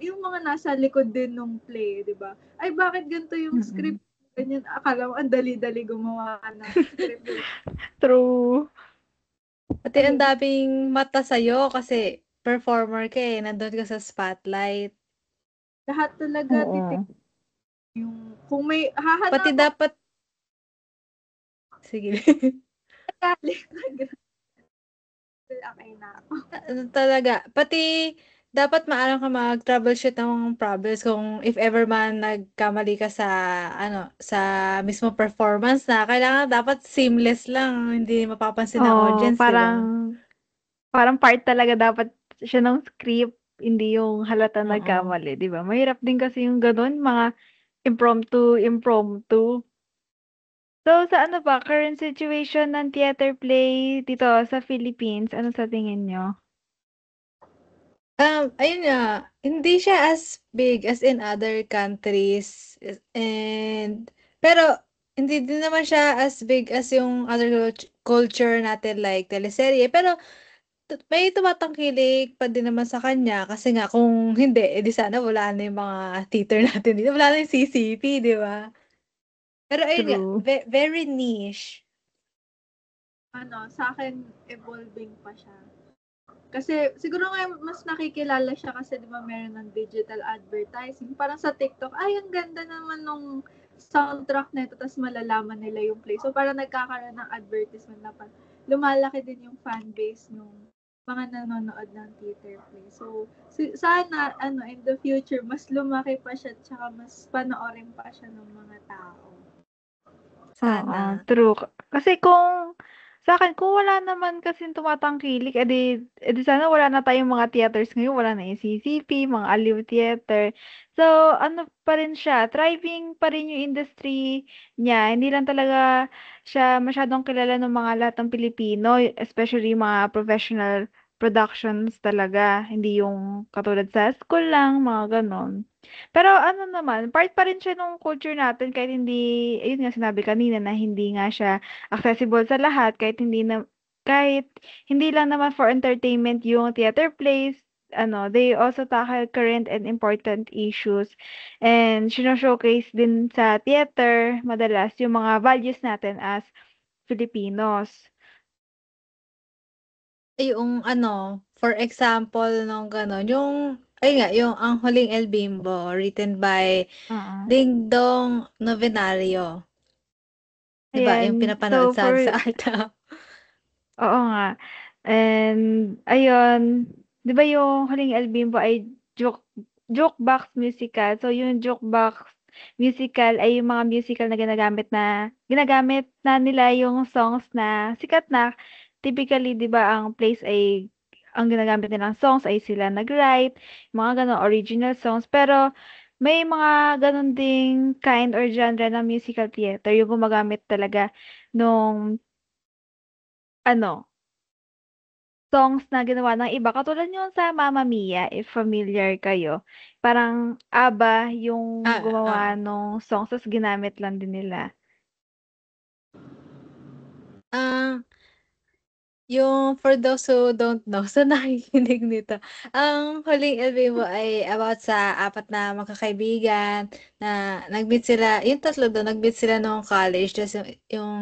yung mga nasa likod din nung play, di ba? Ay, bakit ganito yung Mm. script? Ganyan, akala mo, ang dali-dali gumawa ka ng script. Diba? True. Pati ang daming mata sa'yo kasi performer ka eh. Nandun ka sa spotlight. Lahat talaga Oo. yung, kung may Pati hahanap dapat... Sige. okay na ako. Talaga. Pati dapat maalam ka mag-troubleshoot ng mga problems kung if ever man nagkamali ka sa sa mismo performance na kailangan dapat seamless lang, hindi mapapansin ng Oo, audience, 'di ba? parang part talaga dapat siya ng script, hindi yung halata Oo. nagkamali, 'di ba? Mahirap din kasi yung gano'n, mga impromptu. So, sa ano ba, current situation ng theater play dito sa Philippines, ano sa tingin niyo? Ayun nga, hindi siya as big as in other countries and pero hindi din naman siya as big as yung other culture natin like teleserye pero may tumatangkilik pa din naman sa kanya kasi nga kung hindi, edi sana wala na yung mga theater natin dito, wala na yung CCP, di ba? Pero ayun nga, True. very niche. Sa akin, evolving pa siya. Kasi siguro nga mas nakikilala siya kasi 'di ba meron ng digital advertising. Parang sa TikTok, ay ang ganda naman nung soundtrack nito tas malalaman nila yung play. So parang nagkakaroon ng advertisement na parang lumalaki din yung fan base nung mga nanonood ng theater play. So sana in the future mas lumaki pa siya tsaka mas panoorin pa siya ng mga tao. Oo, Sana. true. Kasi kung wala naman kasing tumatangkilik, edi sana wala na tayong mga theaters ngayon, wala na yung CCP, mga Aliw Theater. So, ano pa rin siya, thriving pa rin yung industry niya. Hindi lang talaga siya masyadong kilala ng mga lahat ng Pilipino, especially mga professional productions talaga. Hindi yung katulad sa school lang, mga ganon. Pero ano naman, part pa rin siya nung culture natin kahit hindi, ayun nga sinabi kanina na hindi nga siya accessible sa lahat kahit hindi lang naman for entertainment yung theater plays, they also tackle current and important issues and showcase din sa theater madalas yung mga values natin as Filipinos. Yung for example nung gano'n, yung ayun nga, yung Ang Huling El Bimbo written by Oo. Dingdong Novenario. 'Di ba, yung Ayan, pinapanood so sa for ARTA. oo nga. And ayun, 'di ba yung Huling El Bimbo ay jukebox musical. So yung jukebox musical ay yung mga musical na ginagamit na nila yung songs na sikat na. Typically, 'di ba, ang plays ay ang ginagamit nilang songs ay sila nag-write, mga gano'n original songs. Pero may mga gano'n ding kind or genre ng musical theater yung gumagamit talaga nung ano songs na ginawa ng iba katulad yung sa Mamma Mia, if familiar kayo. Parang ABBA yung Ah, gumawa oo. nung songs ta's ginamit lang din nila. Ah, yung for those who don't know, sa nakikinig nito, ang Huling El Bimbo ay about sa apat na magkakaibigan na nag-meet sila, yung tatlo doon, nag-meet sila noong college, tapos yung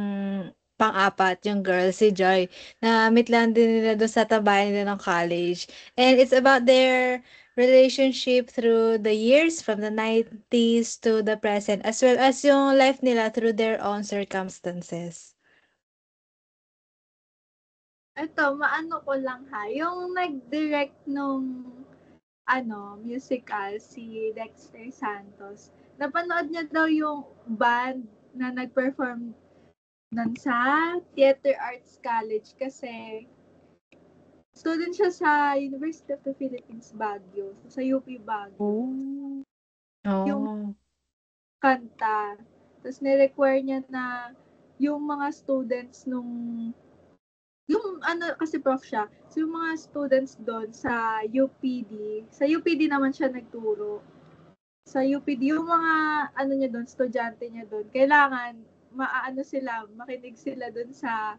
pang-apat, yung girl, si Joy, na meet lang din nila doon sa tambayan nila ng college. And it's about their relationship through the years from the 90s to the present, as well as yung life nila through their own circumstances. Eto, maano ko lang ha, yung nag-direct nung musical, si Dexter Santos. napanood niya daw yung band na nag-perform nun sa Theater Arts College kasi student siya sa University of the Philippines, Baguio. Sa UP Baguio. Yung Oh. kanta. Tapos nirequire niya na yung mga students yung ano, kasi prof siya. So, yung mga students doon sa UPD naman siya nagturo. Sa UPD, yung mga ano niya doon, estudyante niya doon, kailangan makinig sila doon sa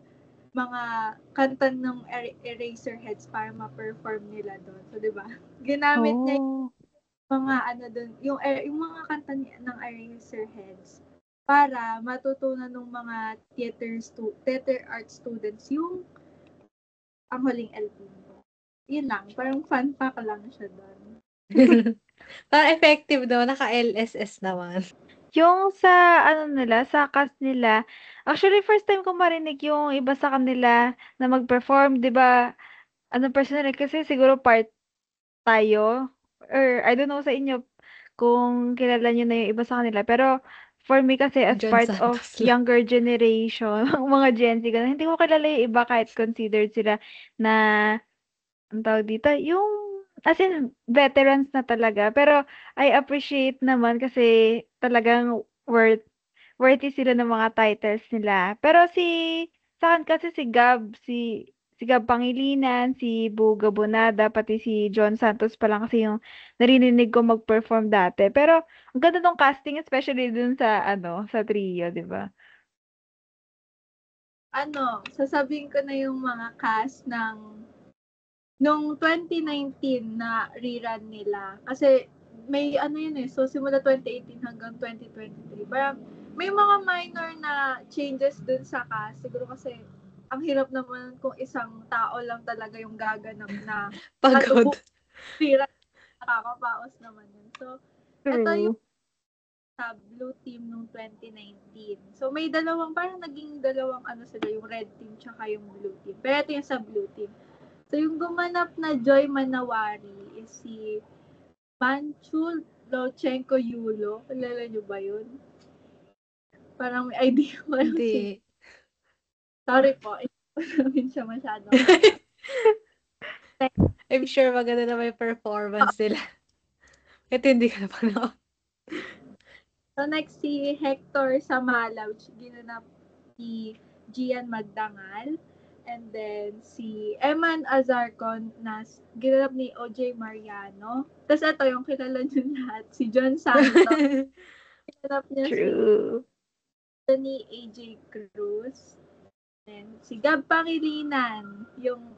mga kanta ng Eraserheads para ma-perform nila doon. So, di ba? Ginamit niya yung mga ano doon, yung mga kanta ng Eraserheads para matutunan ng mga theater art students yung ang huling album. Yun lang, parang fun fact lang siya doon. Parang effective daw, naka-LSS naman. Yung sa ano nila, sa cast nila, actually first time ko marinig yung iba sa kanila na mag-perform, 'di ba? Ano personally kasi siguro part tayo or I don't know sa inyo kung kilala niyo na yung iba sa kanila, pero for me kasi as John part of Santos lang. younger generation, mga Gen Z, ganun, hindi ko kilala yung iba kahit considered sila na ang tawag dito, yung as in veterans na talaga. Pero I appreciate naman kasi talagang worthy sila ng mga titles nila. Pero sa'kin kasi si Gab Pangilinan, si Boo Gabonada, pati si John Santos pa lang kasi yung narinig ko mag-perform dati. Pero ang ganda ng casting especially dun sa ano, sa trio, 'di ba? Sasabihin ko na yung mga cast nung 2019 na rerun nila. Kasi may ano yun so simula 2018 hanggang 2023. Parang may mga minor na changes dun sa cast. Siguro kasi ang hirap naman kung isang tao lang talaga yung gaganap na Pagod. rerun. Nakakapaos naman yun. So, ito yung True. sa Blue Team nung 2019. So, may parang naging dalawang sila, yung Red Team tsaka yung Blue Team. Pero ito yung sa Blue Team. So, yung gumanap na Joy Manawari is si Manchul Lochenko Yulo. Kilala niyo ba yun? Parang may idea ko. Hindi. Sorry po. Hindi ko namin siya masyado. I'm sure maganda na may performance nila. Ito hindi ka na panood. So, next si Hector Samalaw. Ginanap si Gian Magdangal. And then, si Eman Azarcon na ginanap ni OJ Mariano. Tapos ito yung kilala nyo lahat. Si John Santos. Ginanap niya True. ni AJ Cruz. And si Gab Pangilinan. Yung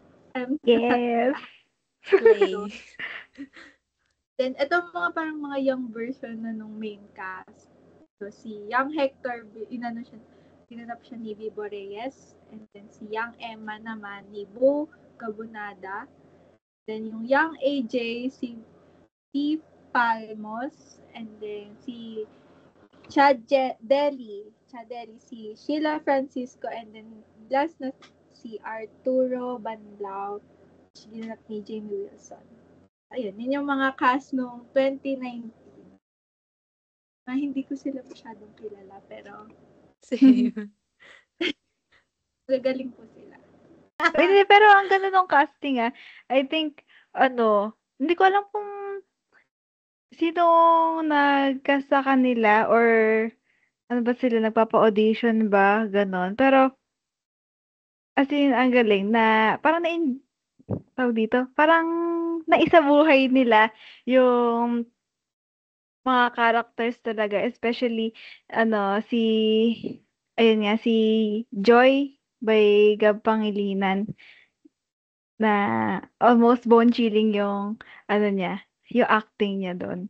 Yes. Play. Then, ito mga parang mga young version na nung main cast. So, si Young Hector, ginanap siya ni Vivo Reyes. And then, si Young Emma naman ni Boo Gabonada. Then, yung Young AJ, si P. Palmos. And then, si Chad Deli, si Sheila Francisco. And then, last na si Arturo Banlao. Ginanap ni Jamie Wilson. Ayun, yun yung mga cast noong 2019. Hindi ko sila masyadong kilala, pero Same. gagaling po sila. Hindi, pero ang ganda ng casting I think, hindi ko alam kung sino nag-cast sa kanila or ano ba sila, nagpapa-audition ba, ganon. Pero, as in, ang galing na parang tawag dito, parang naisabuhay nila yung mga characters talaga, especially, ayun nga, si Joy by Gab Pangilinan na almost bone-chilling yung, yung acting niya doon.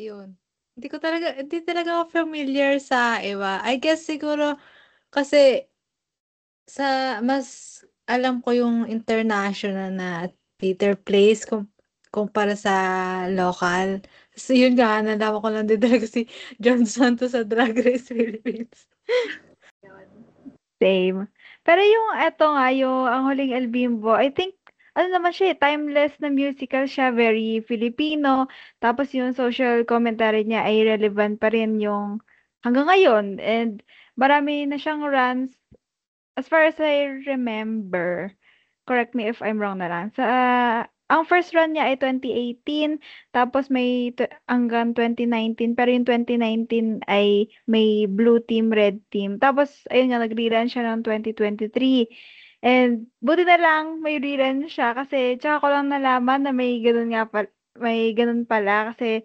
Ayun. Hindi talaga ako familiar sa iba. I guess siguro kasi mas alam ko yung international na theater plays kumpara sa local. So yun nga, nalaman ko lang din talaga si John Santos sa Drag Race Philippines. Yun. Same. Pero yung eto nga, yung ang huling El Bimbo, I think, ano naman siya, timeless na musical siya, very Filipino. Tapos yung social commentary niya ay relevant pa rin yung hanggang ngayon. And marami na siyang runs, as far as I remember, correct me if I'm wrong na lang. Ang first run niya ay 2018, tapos may hanggang 2019, pero yung 2019 ay may blue team, red team. Tapos, ayun nga, nag-rerun siya noong 2023. And buti na lang may rerun siya kasi tsaka ko lang nalaman na may ganun nga may ganun pala kasi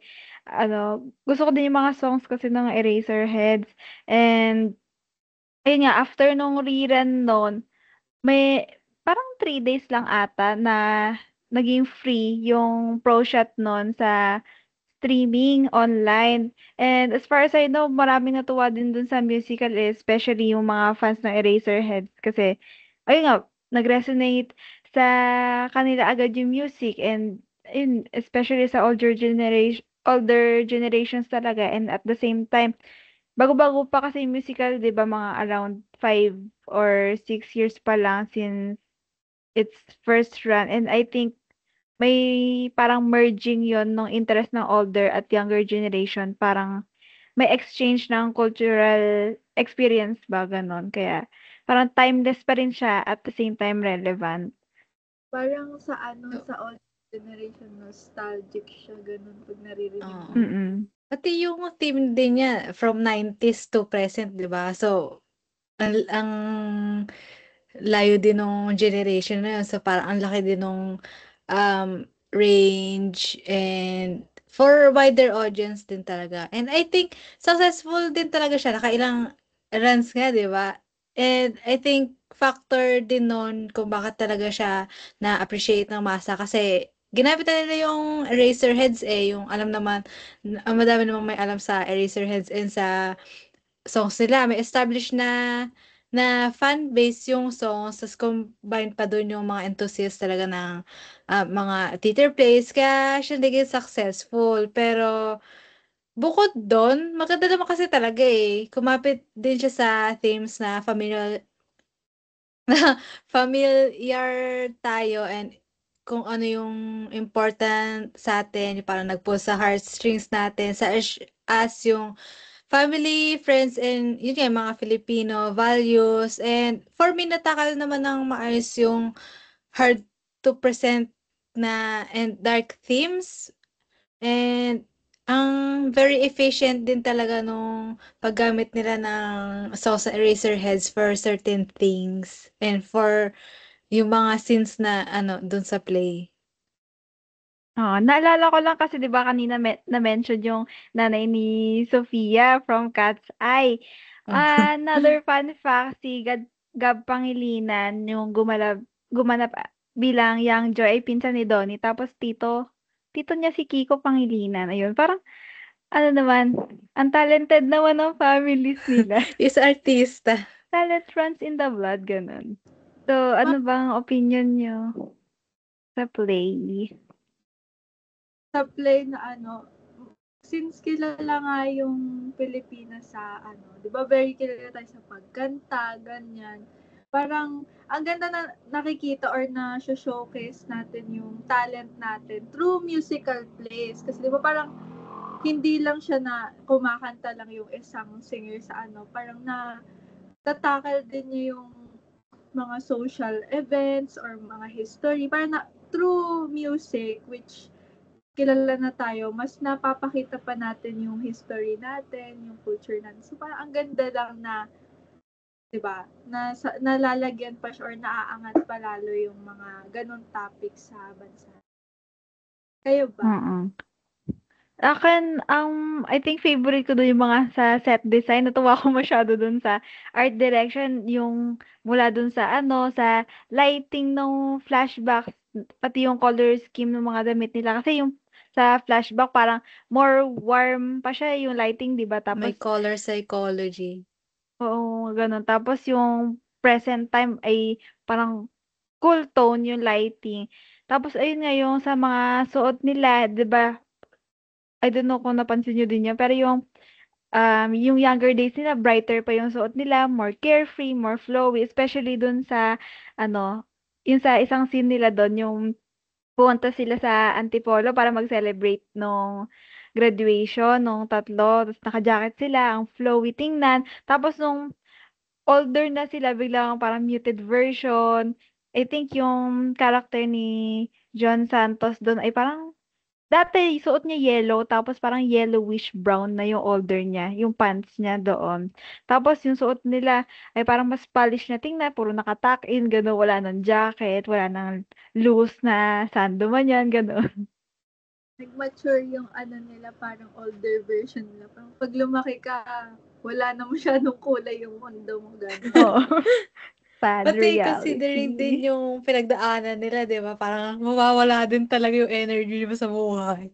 gusto ko din yung mga songs kasi ng Eraserheads. And ayun nga, after nung rerun nun, may parang 3 days lang ata na naging free yung pro shot nun sa streaming online. And as far as I know, maraming natuwa din dun sa musical, especially yung mga fans ng Eraserheads kasi ayun nga, nag-resonate sa kanila agad yung music and ayun, especially sa older generations talaga, and at the same time bago-bago pa kasi yung musical, 'di ba, mga around 5 or 6 years pa lang since its first run, and I think may parang merging yon ng interest ng older at younger generation, parang may exchange ng cultural experience ba, gano'n. Kaya parang timeless pa rin siya at the same time relevant. Parang sa So, sa old generation, nostalgic siya, ganun, pag naririnig mo. oo. Mm. Pati yung theme din niya from 90s to present, 'di ba? So, ang layo din nung generation na yun. So, parang ang laki din nung range and for wider audience din talaga. And I think successful din talaga siya. Nakailang runs nga, di ba? And I think factor din nun kung bakit talaga siya na-appreciate ng masa kasi ginamit na nila yung Eraserheads yung alam naman, madami namang may alam sa Eraserheads and sa songs nila. May established na fan base yung songs, tas combine pa dun yung mga enthusiasts talaga ng mga theater plays, kaya siya naging successful. Pero bukod dun, maganda naman kasi talaga kumapit din siya sa themes na familiar tayo and kung ano yung important sa atin, yung parang nag-pull sa heartstrings natin, sa as yung family, friends, and yun nga, yung mga Filipino values. And for me, natakal naman ng maayos yung hard to present na and dark themes. And ang very efficient din talaga nung paggamit nila ng sauce eraser heads for certain things and for yung mga scenes na dun sa play. Oo, naalala ko lang kasi 'di ba kanina na-mention yung nanay ni Sofia from Cat's Eye. Oh. Another fun fact, si Gab Pangilinan yung gumanap bilang Yang Joy ay pinsan ni Donnie, tapos tito niya si Kiko Pangilinan, ayun. Parang ano naman, ang talented naman ng families nila. Is artista. Talent runs in the blood, gano'n. So, ano bang opinion niyo sa play? Sa play na since kilala nga yung Pilipinas sa di ba very kilala tayo sa pagkanta, ganyan. Parang ang ganda na nakikita or na showcase natin yung talent natin through musical plays. Kasi di ba parang hindi lang siya na kumakanta lang yung isang singer sa parang na tatakal din niya yung mga social events or mga history. Parang na, through music, which kilala na tayo, mas napapakita pa natin yung history natin, yung culture natin. So parang ang ganda lang na, 'di ba? Na nalalagyan pa siya or naaangat pa lalo yung mga ganun topic sa bansa. Kayo ba? Mm. Akin, I think favorite ko dun yung mga sa set design. Natuwa ako masyado dun sa art direction, yung mula dun sa sa lighting ng flashbacks, pati yung color scheme ng mga damit nila. Kasi yung sa flashback parang more warm pa siya yung lighting, 'di ba? May Tapos color psychology. oo, ganun. Tapos yung present time ay parang cool tone yung lighting. Tapos ayun nga yung sa mga suot nila, 'di ba? I don't know kung napansin niyo din 'yan, pero yung younger days nila brighter pa yung suot nila, more carefree, more flowy, especially dun sa ano, yung sa isang scene nila dun, yung pumunta sila sa Antipolo para mag-celebrate nung graduation nung tatlo. Tapos naka-jacket sila, ang flowy tingnan. Tapos nung older na sila, biglang parang muted version. I think yung character ni John Santos doon ay parang dati suot niya yellow tapos parang yellowish brown na yung older niya, yung pants niya doon. Tapos yung suot nila ay parang mas polish na tingnan, puro naka-tuck-in, gano'n, wala ng jacket, wala ng loose na sando man yan, gano'n. Nag-mature yung ano nila, parang older version nila. Parang pag lumaki ka, wala na masyadong kulay yung mundo mo, gano'n. Oo. Sad Pati considering din reality. yung pinagdaanan nila, 'di ba? Parang mawawala din talaga yung energy mo sa buhay.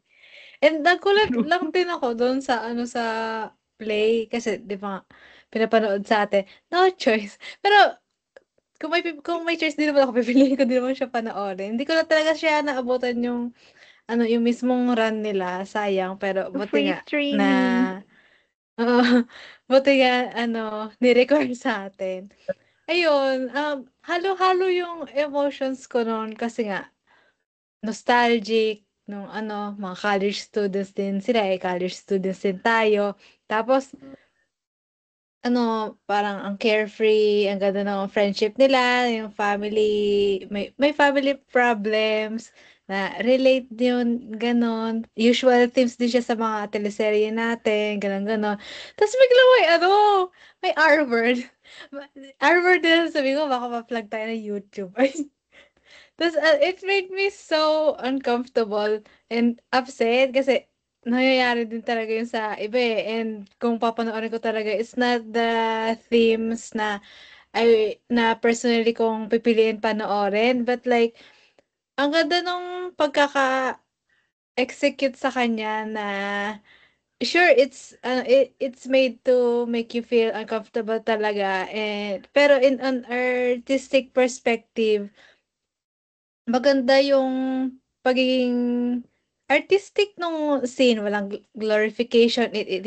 And nagulat True. lang din ako doon sa ano sa play kasi 'di ba pinapanood sa atin. No choice. Pero kung may choice din naman ako, pipiliin ko din naman siya panoorin. Hindi ko na talaga siya naabutan yung ano yung mismong run nila, sayang. Pero buti Free nga na streaming. oo, buti nga ano ni-record sa atin. Ayun, halo-halo yung emotions ko no'n kasi nga nostalgic nung ano, mga college students din sila, eh, college students din tayo. Tapos ano, parang ang carefree, ang ganda ng friendship nila, yung family, may family problems na relate yun, gano'n. Usual themes din siya sa mga teleserye natin, gano'n, gano'n. Tapos biglang may ano, may R-word. R-word din sabi ko, baka ma-flag tayo ng YouTube. Ay, tas it made me so uncomfortable and upset kasi nangyayari din talaga yun sa iba, eh, and kung papanoorin ko talaga it's not the themes na personally kong pipiliin panoorin, but like ang ganda nung pagkaka-execute sa kanya na sure it's made to make you feel uncomfortable talaga, pero in an artistic perspective maganda yung pagiging artistic nung scene, walang glorification, it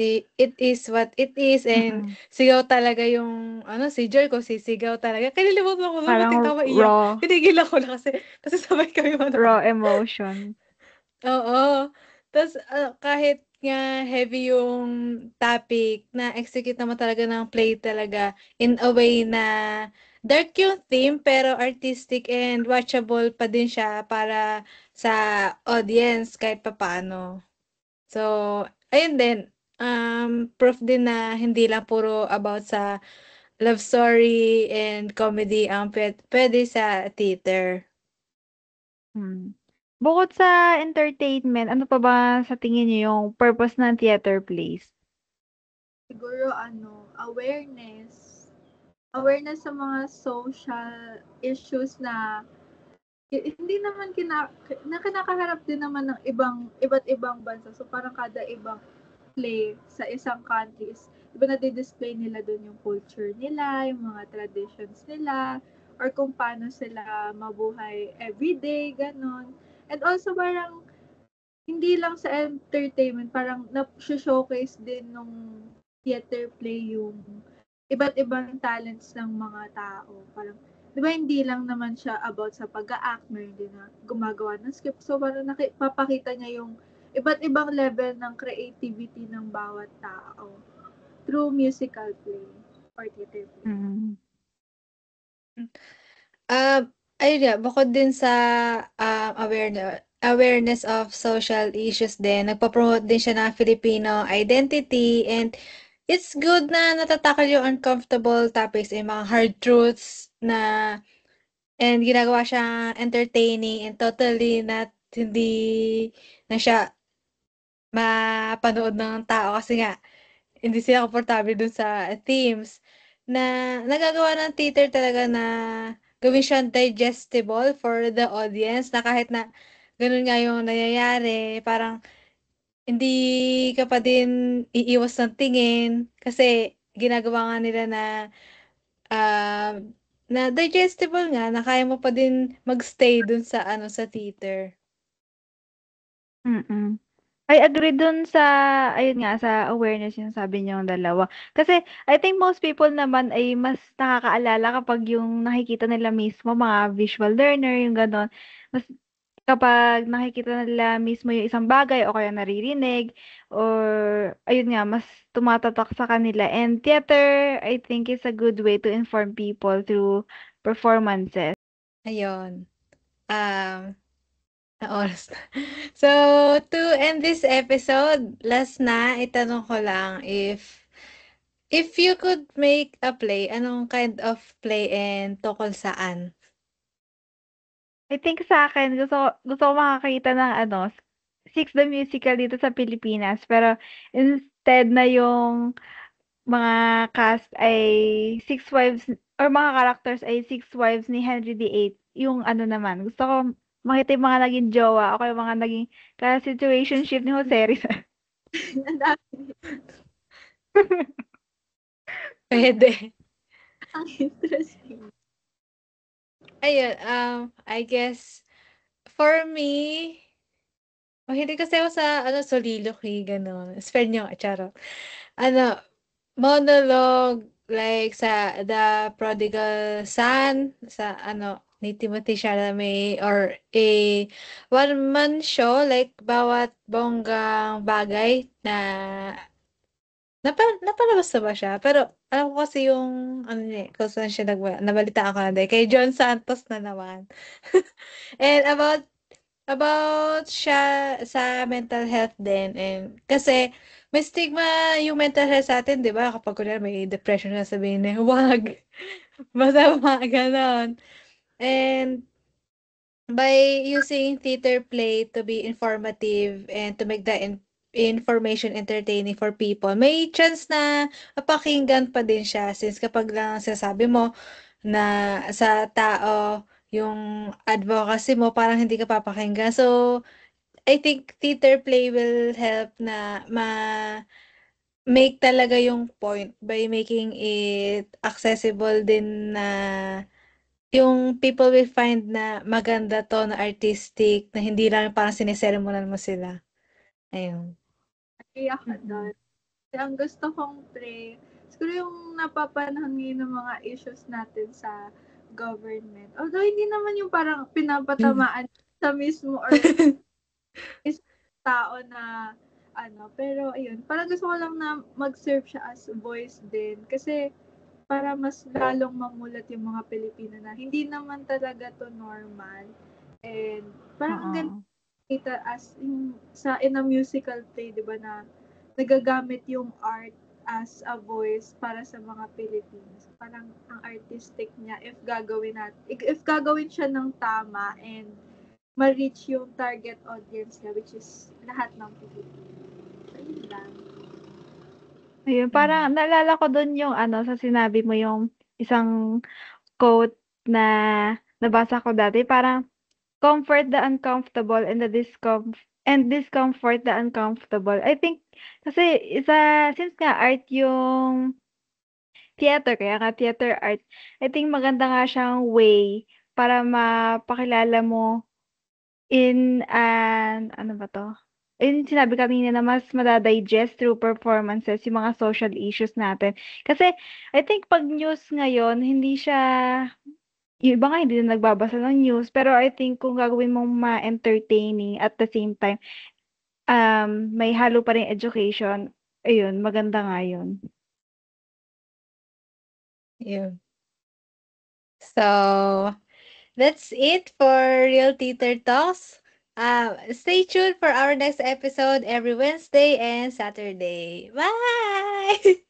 is what it is, and Mm. sigaw talaga yung ano, si Joy kung sisigaw talaga. Kinalimutan ko dun, muntik Parang na maiyak. raw Pinigilan ko na kasi sabay kami raw manood. emotion. Oo. Tas, kahit nga heavy yung topic, na-execute naman talaga ng play talaga in a way na dark yung theme pero artistic and watchable pa din siya para sa audience kahit papaano. So, ayun din, proof din na hindi lang puro about sa love story and comedy ang puwede sa theater. Hmm. Bukod sa entertainment, ano pa ba sa tingin niyo yung purpose ng theater plays? Siguro ano, awareness. Awareness sa mga social issues na hindi naman na kinakaharap din naman ng iba't ibang bansa. So parang kada ibang play sa isang country is iba na display nila dun yung culture nila, yung mga traditions nila, or kung paano sila mabuhay everyday, ganon. And also parang hindi lang sa entertainment, parang na-showcase din nung theater play yung iba't ibang talents ng mga tao. Parang, di ba hindi lang naman siya about sa pag-a-act, meron din na gumagawa ng script. So, parang papakita niya yung iba't ibang level ng creativity ng bawat tao through musical play or theater play. Mm. Ayun nga, bukod din sa, awareness of social issues din, nagpo-promote din siya ng Filipino identity, and it's good na nata-tackle yung uncomfortable topics, yung mga hard truths and ginagawa siyang entertaining and totally not hindi na siya mapanood ng tao kasi nga hindi sila komportable dun sa themes na nagagawa ng theater talaga na gawin siyang digestible for the audience na kahit na ganun nga yung nangyayari, parang hindi ka pa din iiwas ng tingin kasi ginagawa nga nila na digestible nga na kaya mo pa din magstay dun sa ano, sa theater. Mm. I agree dun sa, ayun nga, sa awareness yung sabi niyong dalawa. Kasi I think most people naman ay mas nakakaalala kapag yung nakikita nila mismo, mga visual learner, yung gano'n. Mas kapag nakikita nila mismo yung isang bagay o kaya naririnig or ayun nga, mas tumatatak sa kanila. And theater, I think, is a good way to inform people through performances. Ayun. Um, na oras na. So, to end this episode, last na, itanong ko lang if you could make a play, anong kind of play and tungkol saan? I think sa akin gusto ko makakita ng ano, Six the Musical dito sa Pilipinas, pero instead na yung mga cast ay Six Wives or mga characters ay Six Wives ni Henry VIII, yung ano naman, gusto ko makita yung mga naging jowa o kaya yung mga naging ka-situationship ni Jose Rizal. Ang dami. Pwede. Ang interesting. Ayun, I guess, for me, mahilig kasi ako sa, soliloquy, gano'n. Spell niyo, charot. Ano, monologue, like sa The Prodigal Son, sa ni Timothée Chalamet, or a one-man show, like bawat bonggang bagay na napalabas na ba siya? Pero alam ko kasi yung kung saan siya nabalitaan ko na din, kay John Santos na naman. And about siya sa mental health din, and kasi may stigma yung mental health sa atin, 'di ba? Kapag kunwari may depression na, sabihin na, "Wag, masama," gano'n. And by using theater play to be informative and to make the information entertaining for people, may chance na mapakinggan pa din siya, since kapag lang sinasabi mo na sa tao yung advocacy mo, parang hindi ka papakinggan. So, I think theater play will help na make talaga yung point by making it accessible din, na yung people will find na maganda 'to, na artistic, na hindi lang parang sinisermonan mo sila. Ayun. Agree ako doon. Kasi ang gusto kong play, siguro yung napapanahon ngayon ng mga issues natin sa government. Although hindi naman yung parang pinapatamaan sa mismo or isang tao na pero ayun, parang gusto ko lang na mag-serve siya as voice din. Kasi para mas lalong mamulat yung mga Pilipino na hindi naman talaga to normal. And parang ang ganda Oo. kita as in a musical play, 'di ba, na nagagamit yung art as a voice para sa mga Pilipino. Parang ang artistic niya if gagawin siya ng tama and ma-reach yung target audience niya, which is lahat ng Pilipino. So, yun lang. Ayun, parang naalala ko dun yung ano, sa sinabi mo yung isang quote na nabasa ko dati, parang comfort the uncomfortable and discomfort the uncomfortable. I think kasi since nga art yung theater, kaya nga theater art, I think maganda nga siyang way para mapakilala mo in ano ba 'to? Yung sinabi kanina na mas mada-digest through performances yung mga social issues natin. Kasi I think 'pag news ngayon hindi siya yung iba nga hindi na nagbabasa ng news, pero I think kung gagawin mong ma-entertaining at the same time, may halo pa ring education, ayun maganda nga yun. Yun. So, that's it for Real Theater Talks. Stay tuned for our next episode every Wednesday and Saturday. Bye!